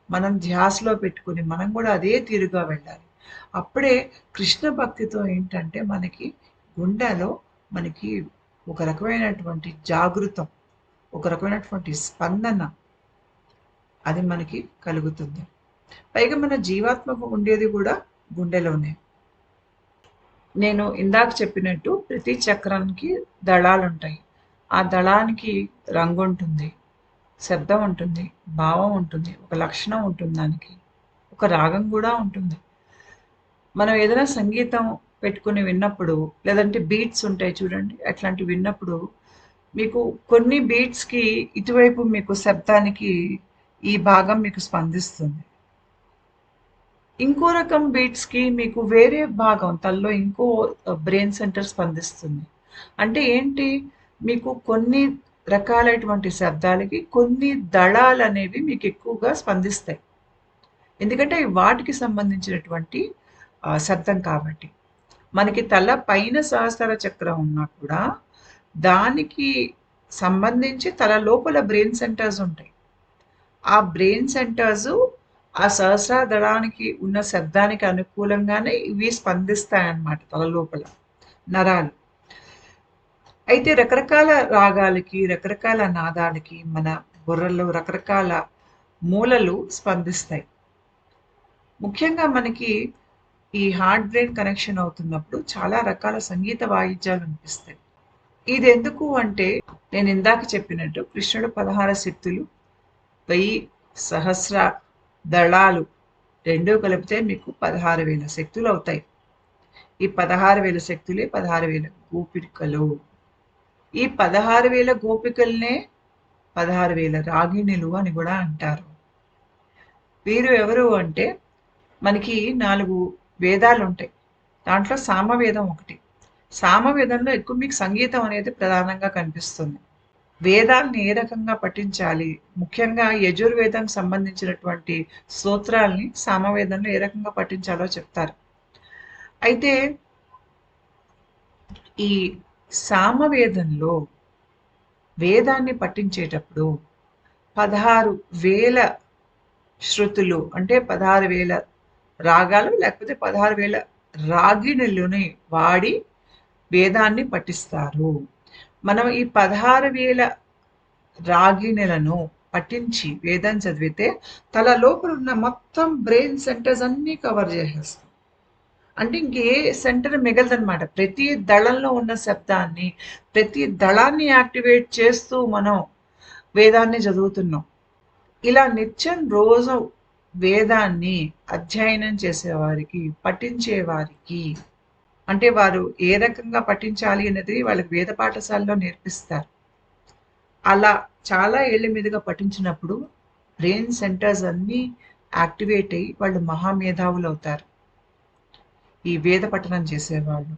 మనం ధ్యాసలో పెట్టుకుని మనం కూడా అదే తీరుగా వెళ్ళాలి. అప్పుడే కృష్ణ భక్తితో ఏంటంటే మనకి గుండెలో మనకి ఒక రకమైనటువంటి జాగృతం, ఒక రకమైనటువంటి స్పందన అది మనకి కలుగుతుంది. పైగా మన జీవాత్మకు ఉండేది కూడా గుండెలోనే. నేను ఇందాక చెప్పినట్టు ప్రతి చక్రానికి దళాలు ఉంటాయి. ఆ దళానికి రంగు ఉంటుంది, శబ్దం ఉంటుంది, భావం ఉంటుంది, ఒక లక్షణం ఉంటుంది, దానికి ఒక రాగం కూడా ఉంటుంది. మనం ఏదైనా సంగీతం పెట్టుకుని విన్నప్పుడు, లేదంటే బీట్స్ ఉంటాయి చూడండి, అట్లాంటివి విన్నప్పుడు మీకు కొన్ని బీట్స్కి ఇటువైపు మీకు శబ్దానికి ఈ భాగం మీకు స్పందిస్తుంది. ఇంకో రకం బీట్స్కి మీకు వేరే భాగం తల్లో ఇంకో బ్రెయిన్ సెంటర్ స్పందిస్తుంది. అంటే ఏంటి, మీకు కొన్ని రకాలైనటువంటి శబ్దాలకి కొన్ని దళాలు అనేవి మీకు ఎక్కువగా స్పందిస్తాయి. ఎందుకంటే వాటికి సంబంధించినటువంటి శబ్దం కాబట్టి. మనకి తల పైన సహస్ర చక్రం ఉన్నా కూడా దానికి సంబంధించి తల లోపల బ్రెయిన్ సెంటర్స్ ఉంటాయి. ఆ బ్రెయిన్ సెంటర్స్ ఆ సహస్ర దళానికి ఉన్న శబ్దానికి అనుకూలంగానే ఇవి స్పందిస్తాయన్నమాట తల లోపల నరాలు. అయితే రకరకాల రాగాలకి, రకరకాల నాదాలకి మన బుర్రలో రకరకాల మూలలు స్పందిస్తాయి. ముఖ్యంగా మనకి ఈ హార్ట్ బ్రెయిన్ కనెక్షన్ అవుతున్నప్పుడు చాలా రకాల సంగీత వాయిద్యాలు అనిపిస్తాయి. ఇది ఎందుకు అంటే నేను ఇందాక చెప్పినట్టు కృష్ణుడు 16 శక్తులు 1000 సహస్ర దళాలు రెండూ కలిపితే మీకు 16,000 శక్తులు అవుతాయి. ఈ 16,000 శక్తులే 16,000 గోపికలు. ఈ 16,000 గోపికల్నే 16,000 రాగిణులు అని కూడా అంటారు. వీరు ఎవరు అంటే మనకి 4 వేదాలు ఉంటాయి. దాంట్లో సామవేదం ఒకటి. సామవేదంలో ఎక్కువ మీకు సంగీతం అనేది ప్రధానంగా కనిపిస్తుంది. వేదాల్ని ఏ రకంగా పఠించాలి, ముఖ్యంగా యజుర్వేదంకి సంబంధించినటువంటి స్తోత్రాల్ని సామవేదంలో ఏ రకంగా పఠించాలో చెప్తారు. అయితే ఈ సామవేదంలో వేదాన్ని పఠించేటప్పుడు 16,000 శృతులు అంటే 16,000 రాగాలు లేకపోతే 16,000 రాగిణులని వాడి వేదాన్ని పఠిస్తారు. మనం ఈ 16,000 రాగిణులను పఠించి వేదం చదివితే తల లోపల ఉన్న మొత్తం బ్రెయిన్ సెంటర్స్ అన్నీ కవర్ చేసేస్తాం. అంటే ఇంకే సెంటర్ మిగలదనమాట. ప్రతి దళంలో ఉన్న శబ్దాన్ని, ప్రతి దళాన్ని యాక్టివేట్ చేస్తూ మనం వేదాన్ని చదువుతున్నాం. ఇలా నిత్యం రోజు వేదాన్ని అధ్యయనం చేసేవారికి, పఠించేవారికి, అంటే వారు ఏ రకంగా పఠించాలి అనేది వాళ్ళకి వేద పాఠశాలలో నేర్పిస్తారు. అలా చాలా ఏళ్ళ మీదుగా పఠించినప్పుడు బ్రెయిన్ సెంటర్స్ అన్నీ యాక్టివేట్ అయ్యి వాళ్ళు మహామేధావులు అవుతారు. ఈ వేద పఠనం చేసేవాళ్ళు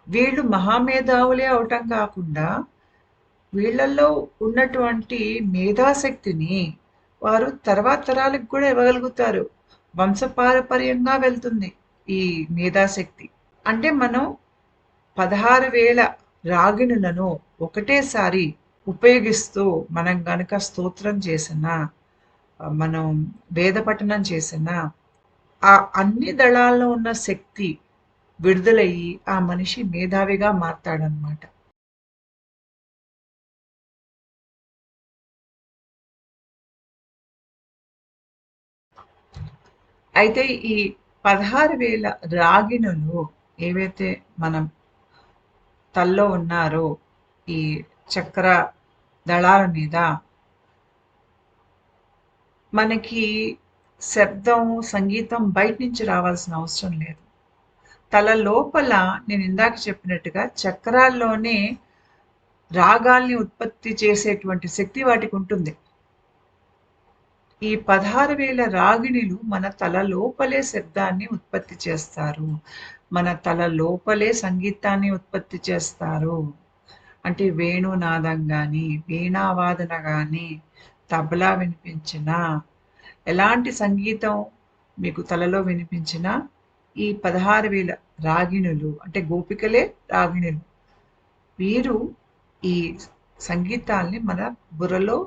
వీళ్ళు మహామేధావులే అవటం కాకుండా వీళ్ళల్లో ఉన్నటువంటి మేధాశక్తిని వారు తర్వాత తరాలకు కూడా ఇవ్వగలుగుతారు. వంశపారపర్యంగా వెళ్తుంది ఈ మేధాశక్తి. అంటే మనం 16,000 రాగిణులను ఒకటేసారి ఉపయోగిస్తూ మనం గనక స్తోత్రం చేసిన, మనం వేద పఠనం చేసిన, ఆ అన్ని దళాల్లో ఉన్న శక్తి విడుదలయ్యి ఆ మనిషి మేధావిగా మారతాడనమాట. అయితే ఈ 16,000 రాగిణులు ఏవైతే మనం తల్లో ఉన్నారో ఈ చక్ర దళాల మీద మనకి శబ్దం, సంగీతం బయట నుంచి రావాల్సిన అవసరం లేదు. తల లోపల నేను ఇందాక చెప్పినట్టుగా చక్రాల్లోనే రాగాల్ని ఉత్పత్తి చేసేటువంటి శక్తి వాటికి ఉంటుంది. ఈ 16,000 రాగిణులు మన తల లోపలే శబ్దాన్ని ఉత్పత్తి చేస్తారు. మన తల లోపలే సంగీతాన్ని ఉత్పత్తి చేస్తారు. అంటే వేణునాదం కానీ, వీణావాదన కానీ, తబలా వినిపించినా, ఎలాంటి సంగీతం మీకు తలలో వినిపించినా ఈ 16,000 రాగిణులు అంటే గోపికలే రాగిణులు. వీరు ఈ సంగీతాల్ని మన బుర్రలో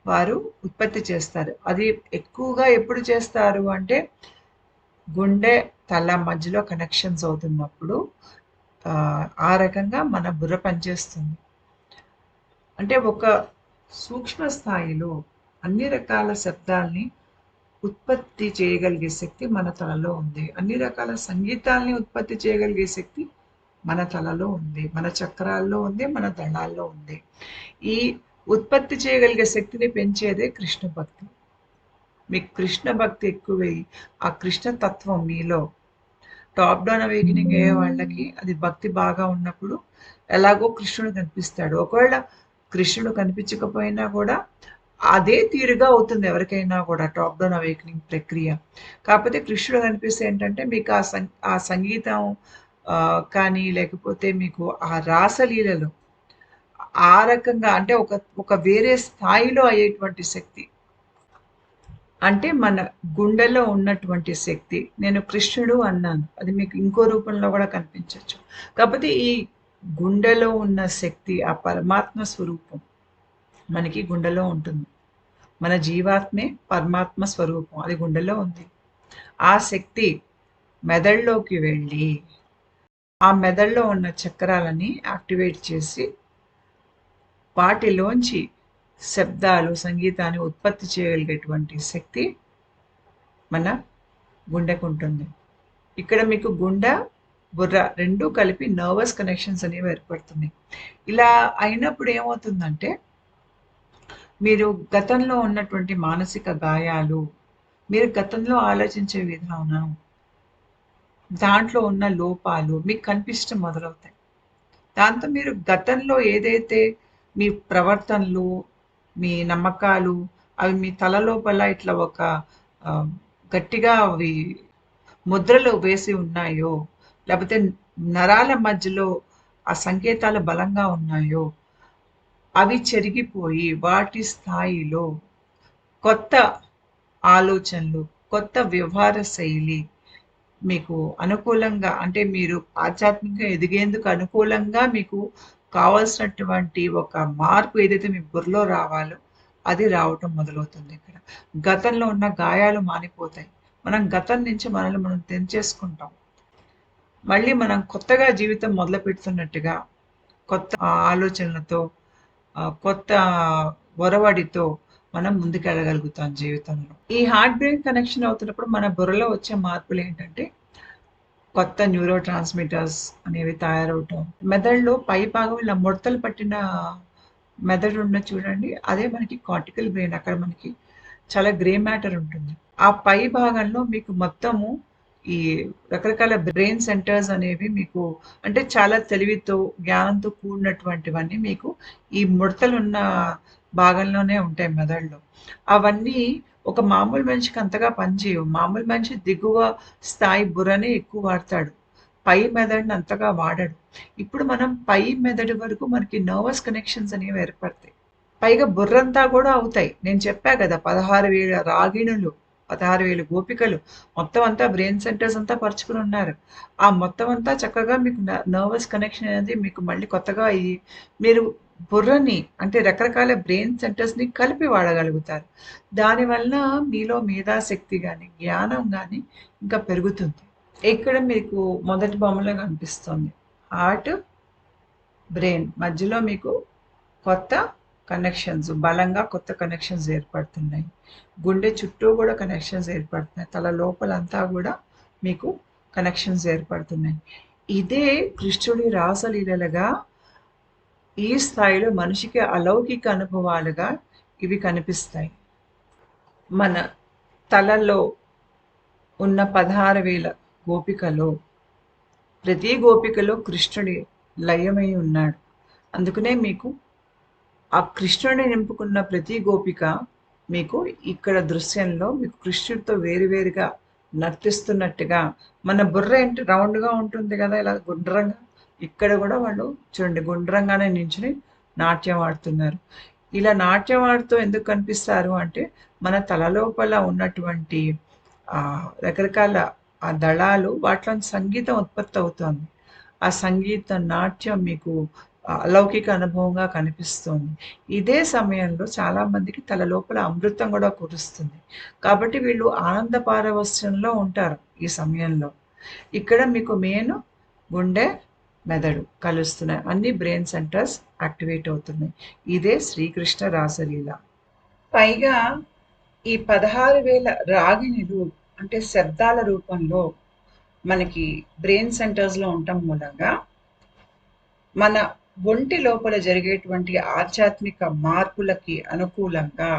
వారు ఉత్పత్తి చేస్తారు. అది ఎక్కువగా ఎప్పుడు చేస్తారు అంటే గుండె తల మధ్యలో కనెక్షన్స్ అవుతున్నప్పుడు ఆ రకంగా మన బుర్ర పనిచేస్తుంది. అంటే ఒక సూక్ష్మ స్థాయిలో అన్ని రకాల శబ్దాల్ని ఉత్పత్తి చేయగలిగే శక్తి మన తలలో ఉంది. అన్ని రకాల సంగీతాల్ని ఉత్పత్తి చేయగలిగే శక్తి మన తలలో ఉంది, మన చక్రాల్లో ఉంది, మన దళాల్లో ఉంది. ఈ ఉత్పత్తి చేయగలిగే శక్తిని పెంచేదే కృష్ణ భక్తి. మీకు కృష్ణ భక్తి ఎక్కువై ఆ కృష్ణ తత్వం మీలో టాప్ డౌన్ అవేకనింగ్ అయ్యే వాళ్ళకి అది భక్తి బాగా ఉన్నప్పుడు ఎలాగో కృష్ణుడు కనిపిస్తాడు. ఒకవేళ కృష్ణుడు కనిపించకపోయినా కూడా అదే తీరుగా అవుతుంది ఎవరికైనా కూడా టాప్ డౌన్ అవేకనింగ్ ప్రక్రియ. కాకపోతే కృష్ణుడు కనిపిస్తే ఏంటంటే మీకు ఆ సంగీతం కానీ లేకపోతే మీకు ఆ రాసలీలలో ఆ రకంగా అంటే ఒక వేరే స్థాయిలో అయ్యేటువంటి శక్తి, అంటే మన గుండెలో ఉన్నటువంటి శక్తి. నేను కృష్ణుడు అన్నాను, అది మీకు ఇంకో రూపంలో కూడా కనిపించవచ్చు. కాకపోతే ఈ గుండెలో ఉన్న శక్తి ఆ పరమాత్మ స్వరూపం మనకి గుండెలో ఉంటుంది. మన జీవాత్మే పరమాత్మ స్వరూపం, అది గుండెలో ఉంది. ఆ శక్తి మెదడులోకి వెళ్ళి ఆ మెదడులో ఉన్న చక్రాలని యాక్టివేట్ చేసి వాటిలోంచి శబ్దాలు, సంగీతాన్ని ఉత్పత్తి చేయగలిగేటువంటి శక్తి మన గుండెకు ఉంటుంది. ఇక్కడ మీకు గుండె బుర్ర రెండూ కలిపి నర్వస్ కనెక్షన్స్ అనేవి ఏర్పడుతున్నాయి. ఇలా అయినప్పుడు ఏమవుతుందంటే, మీరు గతంలో ఉన్నటువంటి మానసిక గాయాలు, మీరు గతంలో ఆలోచించే విధానం, దాంట్లో ఉన్న లోపాలు మీకు కనిపించడం మొదలవుతాయి. దాంతో మీరు గతంలో ఏదైతే మీ ప్రవర్తనలు, మీ నమ్మకాలు అవి మీ తల లోపల ఇట్లా ఒక గట్టిగా అవి ముద్రలు వేసి ఉన్నాయో, లేకపోతే నరాల మధ్యలో ఆ సంకేతాలు బలంగా ఉన్నాయో, అవి చెరిగిపోయి వాటి స్థాయిలో కొత్త ఆలోచనలు, కొత్త వ్యవహార శైలి మీకు అనుకూలంగా అంటే మీరు ఆధ్యాత్మికంగా ఎదిగేందుకు అనుకూలంగా మీకు కావాల్సినటువంటి ఒక మార్పు ఏదైతే మీ బుర్రలో రావాలో అది రావటం మొదలవుతుంది ఇక్కడ. గతంలో ఉన్న గాయాలు మానిపోతాయి. మనం గతం నుంచి మనల్ని మనం తెంచేసుకుంటాం. మళ్ళీ మనం కొత్తగా జీవితం మొదలుపెడుతున్నట్టుగా కొత్త ఆలోచనలతో, కొత్త ఒరవడితో మనం ముందుకెళ్ళగలుగుతాం జీవితంలో. ఈ హార్ట్ బ్రెయిన్ కనెక్షన్ అవుతున్నప్పుడు మన బుర్రలో వచ్చే మార్పులేంటంటే, కొత్త న్యూరో ట్రాన్స్మిటర్స్ అనేవి తయారవటం. మెదడులో పై భాగం ఇలా ముడతలు పట్టిన మెదడు ఉన్నది చూడండి. అదే మనకి కార్టికల్ బ్రెయిన్. అక్కడ మనకి చాలా గ్రే మ్యాటర్ ఉంటుంది. ఆ పై భాగంలో మీకు మొత్తము ఈ రకరకాల బ్రెయిన్ సెంటర్స్ అనేవి మీకు అంటే చాలా తెలివితో, జ్ఞానంతో కూడినటువంటివన్నీ మీకు ఈ ముడతలున్న భాగంలోనే ఉంటాయి మెదడులో. అవన్నీ ఒక మామూలు మనిషికి అంతగా పనిచేయవు. మామూలు మనిషి దిగువ స్థాయి బుర్రనే ఎక్కువ వాడతాడు. పై మెదడుని అంతగా వాడడు. ఇప్పుడు మనం పై మెదడు వరకు మనకి నర్వస్ కనెక్షన్స్ అనేవి ఏర్పడతాయి. పైగా బుర్రంతా కూడా అవుతాయి. నేను చెప్పా కదా 16,000 రాగిణులు, 16,000 గోపికలు మొత్తం అంతా బ్రెయిన్ సెంటర్స్ అంతా పరుచుకుని ఉన్నారు. ఆ మొత్తం అంతా చక్కగా మీకు నర్వస్ కనెక్షన్ అనేది మీకు మళ్ళీ కొత్తగా అయ్యి మీరు బుర్రని అంటే రకరకాల బ్రెయిన్ సెంటర్స్ని కలిపి వాడగలుగుతారు. దానివల్ల మీలో మేధాశక్తి కానీ జ్ఞానం కానీ ఇంకా పెరుగుతుంది. ఇక్కడ మీకు మొదటి బొమ్మలో కనిపిస్తుంది హార్ట్ బ్రెయిన్ మధ్యలో మీకు కొత్త కనెక్షన్స్ బలంగా కొత్త కనెక్షన్స్ ఏర్పడుతున్నాయి. గుండె చుట్టూ కూడా కనెక్షన్స్ ఏర్పడుతున్నాయి. తల లోపలంతా కూడా మీకు కనెక్షన్స్ ఏర్పడుతున్నాయి. ఇదే కృష్ణుడి రాసలీలలుగా ఈ స్థాయిలో మనిషికి అలౌకిక అనుభవాలుగా ఇవి కనిపిస్తాయి. మన తలలో ఉన్న 16,000 గోపికలో ప్రతి గోపికలో కృష్ణుడి లయమై ఉన్నాడు. అందుకనే మీకు ఆ కృష్ణుడిని నింపుకున్న ప్రతి గోపిక మీకు ఇక్కడ దృశ్యంలో మీకు కృష్ణుడితో వేరువేరుగా నర్తిస్తున్నట్టుగా మన బుర్ర ఏంటి రౌండ్గా ఉంటుంది కదా ఇలా గుండ్రంగా ఇక్కడ కూడా వాళ్ళు చూడండి గుండ్రంగానే నించుని నాట్యం ఆడుతున్నారు. ఇలా నాట్యం ఆడుతూ ఎందుకు కనిపిస్తారు అంటే మన తలలోపల ఉన్నటువంటి రకరకాల ఆ దళాలు వాటిలో సంగీతం ఉత్పత్తి అవుతుంది. ఆ సంగీత నాట్యం మీకు అలౌకిక అనుభవంగా కనిపిస్తుంది. ఇదే సమయంలో చాలామందికి తల లోపల అమృతం కూడా కురుస్తుంది. కాబట్టి వీళ్ళు ఆనంద పారవస్యంలో ఉంటారు ఈ సమయంలో. ఇక్కడ మీకు మెయిన్ గుండె మెదడు కలుస్తున్నాయి. అన్ని బ్రెయిన్ సెంటర్స్ యాక్టివేట్ అవుతున్నాయి. ఇదే శ్రీకృష్ణ రాసలీల. పైగా ఈ 16,000 రాగిణులు అంటే శబ్దాల రూపంలో మనకి బ్రెయిన్ సెంటర్స్లో ఉండటం మూలంగా మన ఒంటి లోపల జరిగేటువంటి ఆధ్యాత్మిక మార్పులకి అనుకూలంగా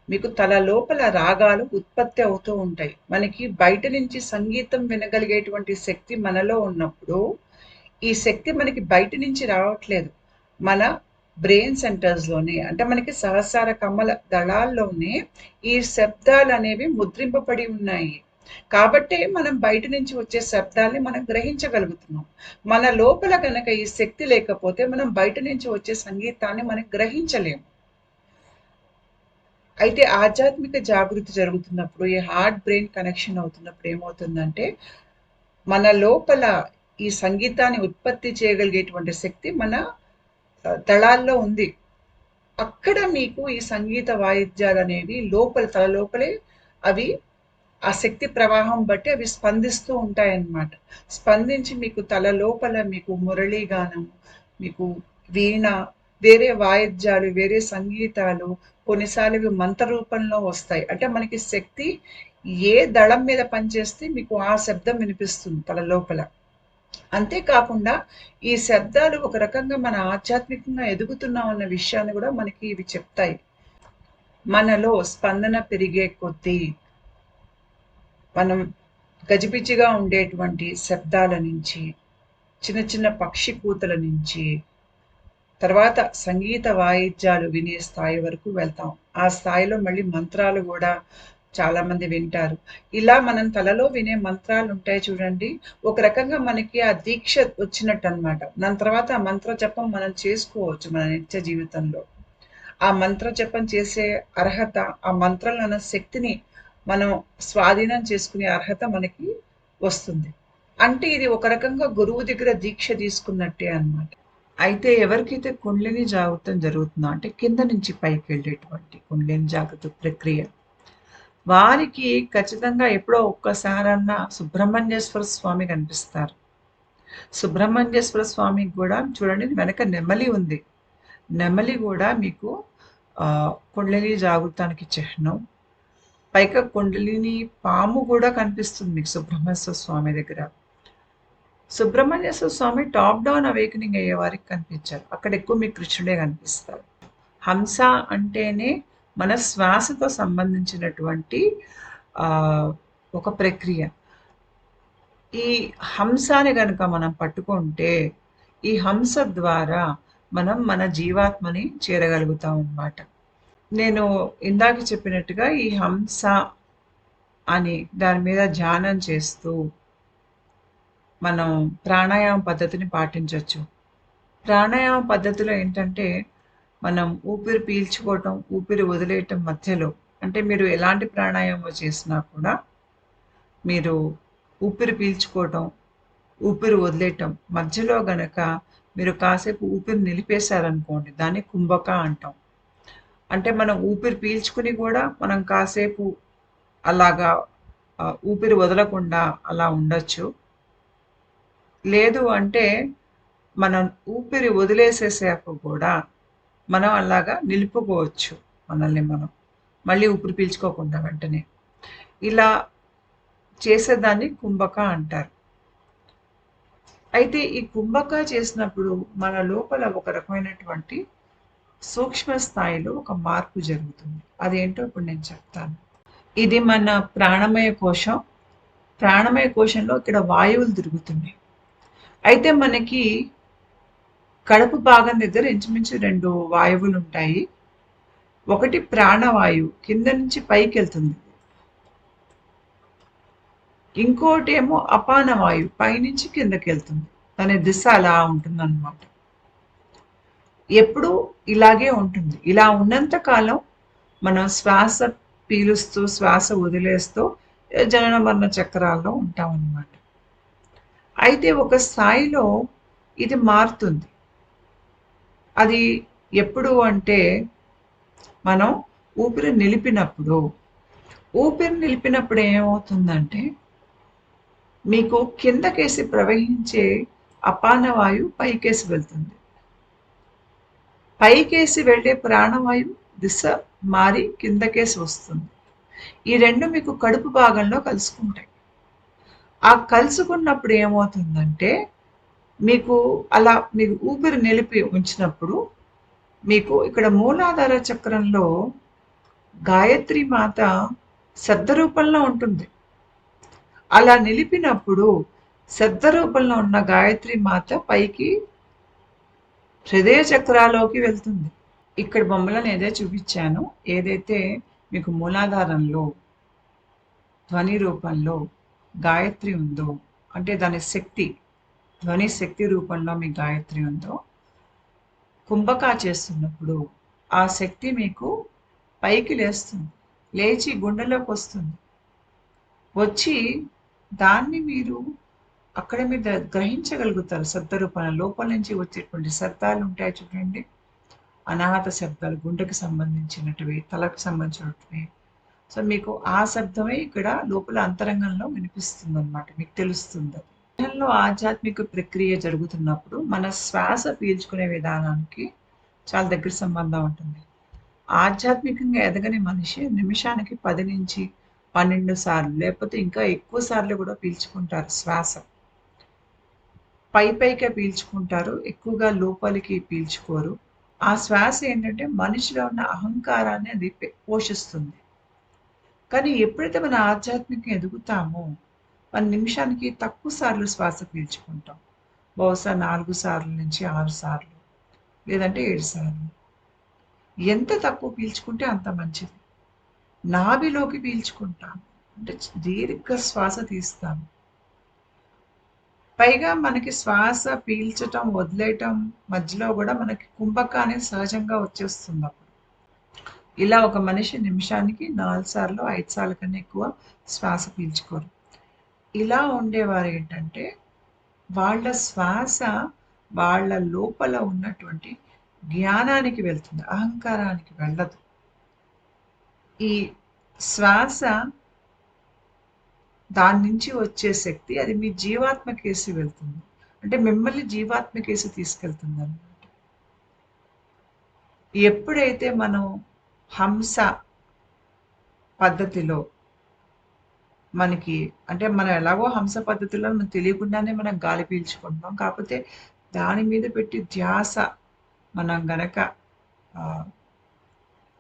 మీకు తల లోపల రాగాలు ఉత్పత్తి అవుతూ ఉంటాయి. మనకి బయట నుంచి సంగీతం వినగలిగేటువంటి శక్తి మనలో ఉన్నప్పుడు ఈ శక్తి మనకి బయట నుంచి రావట్లేదు. మన బ్రెయిన్ సెంటర్స్లోనే అంటే మనకి సహస్రార కమల దళాల్లోనే ఈ శబ్దాలు అనేవి ముద్రింపబడి ఉన్నాయి. కాబట్టే మనం బయట నుంచి వచ్చే శబ్దాల్ని మనం గ్రహించగలుగుతున్నాం. మన లోపల కనుక ఈ శక్తి లేకపోతే మనం బయట నుంచి వచ్చే సంగీతాన్ని మనం గ్రహించలేము. అయితే ఆధ్యాత్మిక జాగృతి జరుగుతున్నప్పుడు ఈ హార్ట్ బ్రెయిన్ కనెక్షన్ అవుతున్నప్పుడు ఏమవుతుందంటే మన లోపల ఈ సంగీతాన్ని ఉత్పత్తి చేయగలిగేటువంటి శక్తి మన దళాల్లో ఉంది. అక్కడ మీకు ఈ సంగీత వాయిద్యాలు అనేవి తల లోపలే అవి ఆ శక్తి ప్రవాహం బట్టి అవి స్పందిస్తూ ఉంటాయన్నమాట. స్పందించి మీకు తల లోపల మీకు మురళీగానం, మీకు వీణ, వేరే వాయిద్యాలు, వేరే సంగీతాలు కొన్నిసార్లు ఇవి మంత్ర రూపంలో వస్తాయి. అంటే మనకి శక్తి ఏ దళం మీద పనిచేస్తే మీకు ఆ శబ్దం వినిపిస్తుంది తల లోపల. అంతేకాకుండా ఈ శబ్దాలు ఒక రకంగా మన ఆధ్యాత్మికంగా ఎదుగుతున్నాం అన్న విషయాన్ని కూడా మనకి ఇవి చెప్తాయి. మనలో స్పందన పెరిగే కొద్దీ మనం గజిబిజిగా ఉండేటువంటి శబ్దాల నుంచి, చిన్న చిన్న పక్షి కూతల నుంచి, తర్వాత సంగీత వాయిద్యాలు వినే స్థాయి వరకు వెళ్తాం. ఆ స్థాయిలో మళ్ళీ మంత్రాలు గూడా చాలామంది వింటారు. ఇలా మనం తలలో వినే మంత్రాలు ఉంటాయి చూడండి. ఒక రకంగా మనకి ఆ దీక్ష వచ్చినట్టనమాట. దాని తర్వాత ఆ మంత్ర జపం మనం చేసుకోవచ్చు మన నిత్య జీవితంలో. ఆ మంత్ర జపం చేసే అర్హత, ఆ మంత్రంలో ఉన్న శక్తిని మనం స్వాధీనం చేసుకునే అర్హత మనకి వస్తుంది. అంటే ఇది ఒక రకంగా గురువు దగ్గర దీక్ష తీసుకున్నట్టే అన్నమాట. అయితే ఎవరికైతే కుండలిని జాగృతం జరుగుతుందో అంటే కింద నుంచి పైకి వెళ్ళేటువంటి కుండలిని జాగృత ప్రక్రియ, వారికి ఖచ్చితంగా ఎప్పుడో ఒక్కసారన్నా సుబ్రహ్మణ్యేశ్వర స్వామి కనిపిస్తారు. సుబ్రహ్మణ్యేశ్వర స్వామికి కూడా చూడండి వెనక నెమలి ఉంది. నెమలి కూడా మీకు కుండలిని జాగృతానికి చిహ్నం. పైగా కుండలిని పాము కూడా కనిపిస్తుంది మీకు సుబ్రహ్మణ్యేశ్వర స్వామి దగ్గర. సుబ్రహ్మణ్యేశ్వర స్వామి టాప్ డౌన్ అవేకనింగ్ అయ్యే వారికి కనిపించారు. అక్కడ ఎక్కువ మీకు కృష్ణుడే కనిపిస్తారు. హంస అంటేనే మన శ్వాసతో సంబంధించినటువంటి ఒక ప్రక్రియ. ఈ హంసాని గనుక మనం పట్టుకుంటే ఈ హంస ద్వారా మనం మన జీవాత్మని చేరగలుగుతాం అన్నమాట. నేను ఇందాక చెప్పినట్టుగా ఈ హంస అని దాని మీద ధ్యానం చేస్తూ మనం ప్రాణాయామ పద్ధతిని పాటించవచ్చు. ప్రాణాయామ పద్ధతిలో ఏంటంటే మనం ఊపిరి పీల్చుకోవటం, ఊపిరి వదిలేయటం మధ్యలో అంటే మీరు ఎలాంటి ప్రాణాయామం చేసినా కూడా మీరు ఊపిరి పీల్చుకోవటం, ఊపిరి వదిలేయటం మధ్యలో గనక మీరు కాసేపు ఊపిరి నిలిపేశారనుకోండి దాన్ని కుంభక అంటాం. అంటే మనం ఊపిరి పీల్చుకుని కూడా మనం కాసేపు అలాగా ఊపిరి వదలకుండా అలా ఉండొచ్చు. లేదు అంటే మనం ఊపిరి వదిలేసేసాక కూడా మనం అలాగా నిలుపుకోవచ్చు మనల్ని మనం. మళ్ళీ ఊపిరి పీల్చుకోకుండా వెంటనే. ఇలా చేసేదాన్ని కుంభక అంటారు. అయితే ఈ కుంభక చేసినప్పుడు మన లోపల ఒక రకమైనటువంటి సూక్ష్మ స్థాయిలో ఒక మార్పు జరుగుతుంది. అదేంటో ఇప్పుడు నేను చెప్తాను. ఇది మన ప్రాణమయ కోశం. ప్రాణమయ కోశంలో ఇక్కడ వాయువులు తిరుగుతున్నాయి. అయితే మనకి కడుపు భాగం దగ్గర ఇంచుమించు 2 వాయువులు ఉంటాయి. ఒకటి ప్రాణవాయువు కింద నుంచి పైకి వెళ్తుంది. ఇంకోటి ఏమో అపాన వాయువు పైనుంచి కిందకి వెళ్తుంది. దాని దిశ అలా ఉంటుంది అన్నమాట. ఎప్పుడు ఇలాగే ఉంటుంది. ఇలా ఉన్నంత కాలం మనం శ్వాస పీలుస్తూ శ్వాస వదిలేస్తూ జనన మరణ చక్రాల్లో ఉంటాం అన్నమాట. అయితే ఒక స్థాయిలో ఇది మారుతుంది. అది ఎప్పుడు అంటే మనం ఊపిరి నిలిపినప్పుడు. ఊపిరి నిలిపినప్పుడు ఏమవుతుందంటే మీకు కిందకేసి ప్రవహించే అపాన వాయువు పైకేసి వెళ్తుంది. పైకేసి వెళ్ళే ప్రాణవాయువు దిశ మారి కిందకేసి వస్తుంది. ఈ రెండు మీకు కడుపు భాగంలో కలుసుకుంటాయి. ఆ కలుసుకున్నప్పుడు ఏమవుతుందంటే మీకు అలా మీకు ఊపిరి నిలిపి ఉంచినప్పుడు మీకు ఇక్కడ మూలాధార చక్రంలో గాయత్రి మాత శబ్ద రూపంలో ఉంటుంది. అలా నిలిపినప్పుడు శబ్ద రూపంలో ఉన్న గాయత్రి మాత పైకి హృదయ చక్రాలోకి వెళ్తుంది. ఇక్కడ బొమ్మలను ఏదైతే చూపించానో ఏదైతే మీకు మూలాధారంలో ధ్వని రూపంలో గాయత్రి ఉందో అంటే దాని శక్తి ధ్వని శక్తి రూపంలో మీ గాయత్రి ఉందో కుంభకా చేస్తున్నప్పుడు ఆ శక్తి మీకు పైకి లేస్తుంది. లేచి గుండెలోకి వస్తుంది. వచ్చి దాన్ని మీరు అక్కడ మీరు గ్రహించగలుగుతారు. శబ్ద రూపంలో లోపల నుంచి వచ్చేటువంటి శబ్దాలు ఉంటాయి చూడండి. అనాహత శబ్దాలు గుండెకి సంబంధించినటివి, తలకు సంబంధించినటివి. సో మీకు ఆ శబ్దమే ఇక్కడ లోపల అంతరంగంలో వినిపిస్తుంది అన్నమాట. మీకు తెలుస్తుంది. దేహంలో ఆధ్యాత్మిక ప్రక్రియ జరుగుతున్నప్పుడు మన శ్వాస పీల్చుకునే విధానానికి చాలా దగ్గర సంబంధం ఉంటుంది. ఆధ్యాత్మికంగా ఎదగని మనిషి నిమిషానికి 10 నుంచి 12 సార్లు లేకపోతే ఇంకా ఎక్కువ సార్లు కూడా పీల్చుకుంటారు శ్వాస. పైకే పీల్చుకుంటారు. ఎక్కువగా లోపలికి పీల్చుకోరు. ఆ శ్వాస ఏంటంటే మనిషిలో ఉన్న అహంకారాన్ని అది పోషిస్తుంది. కానీ ఎప్పుడైతే మన ఆధ్యాత్మికంగా ఎదుగుతామో, మన నిమిషానికి తక్కువ సార్లు శ్వాస పీల్చుకుంటాం. బహుశా 4 సార్లు నుంచి 6 సార్లు, లేదంటే 7 సార్లు. ఎంత తక్కువ పీల్చుకుంటే అంత మంచిది. నాభిలోకి పీల్చుకుంటాం. అంటే దీర్ఘ శ్వాస తీస్తాం. పైగా మనకి శ్వాస పీల్చటం, వదిలేయటం మధ్యలో గూడా మనకి కుంభక అనేది సహజంగా వచ్చేస్తుందప్పుడు. ఇలా ఒక మనిషి నిమిషానికి 4 సార్లు, 5 సార్ల కన్నా ఎక్కువ శ్వాస పీల్చుకోరు. ఇలా ఉండేవారేంటంటే, వాళ్ళ శ్వాస వాళ్ళ లోపల ఉన్నటువంటి జ్ఞానానికి వెళ్తుంది. అహంకారానికి వెళ్ళదు. ఈ శ్వాస దాని నుంచి వచ్చే శక్తి అది మీ జీవాత్మకేసి వెళ్తుంది. అంటే మిమ్మల్ని జీవాత్మకేసి తీసుకెళ్తుందనమాట. ఎప్పుడైతే మనం హంస పద్ధతిలో మనకి అంటే మనం ఎలాగో హంస పద్ధతిలో మనకు తెలియకుండానే మనం గాలి పీల్చుకుంటున్నాం. కాకపోతే దాని మీద పెట్టి ధ్యాస మనం గనక ఆహ్,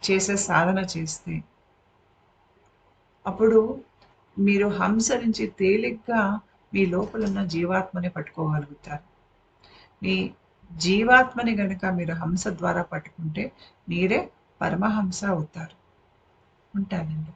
చేసే సాధన చేస్తే అప్పుడు మీరు హంస నుంచి తేలిగ్గా మీ లోపలున్న జీవాత్మని పట్టుకోగలుగుతారు. మీ జీవాత్మని గనక మీరు హంస ద్వారా పట్టుకుంటే మీరే పరమహంస అవుతారు. ఉంటానండి.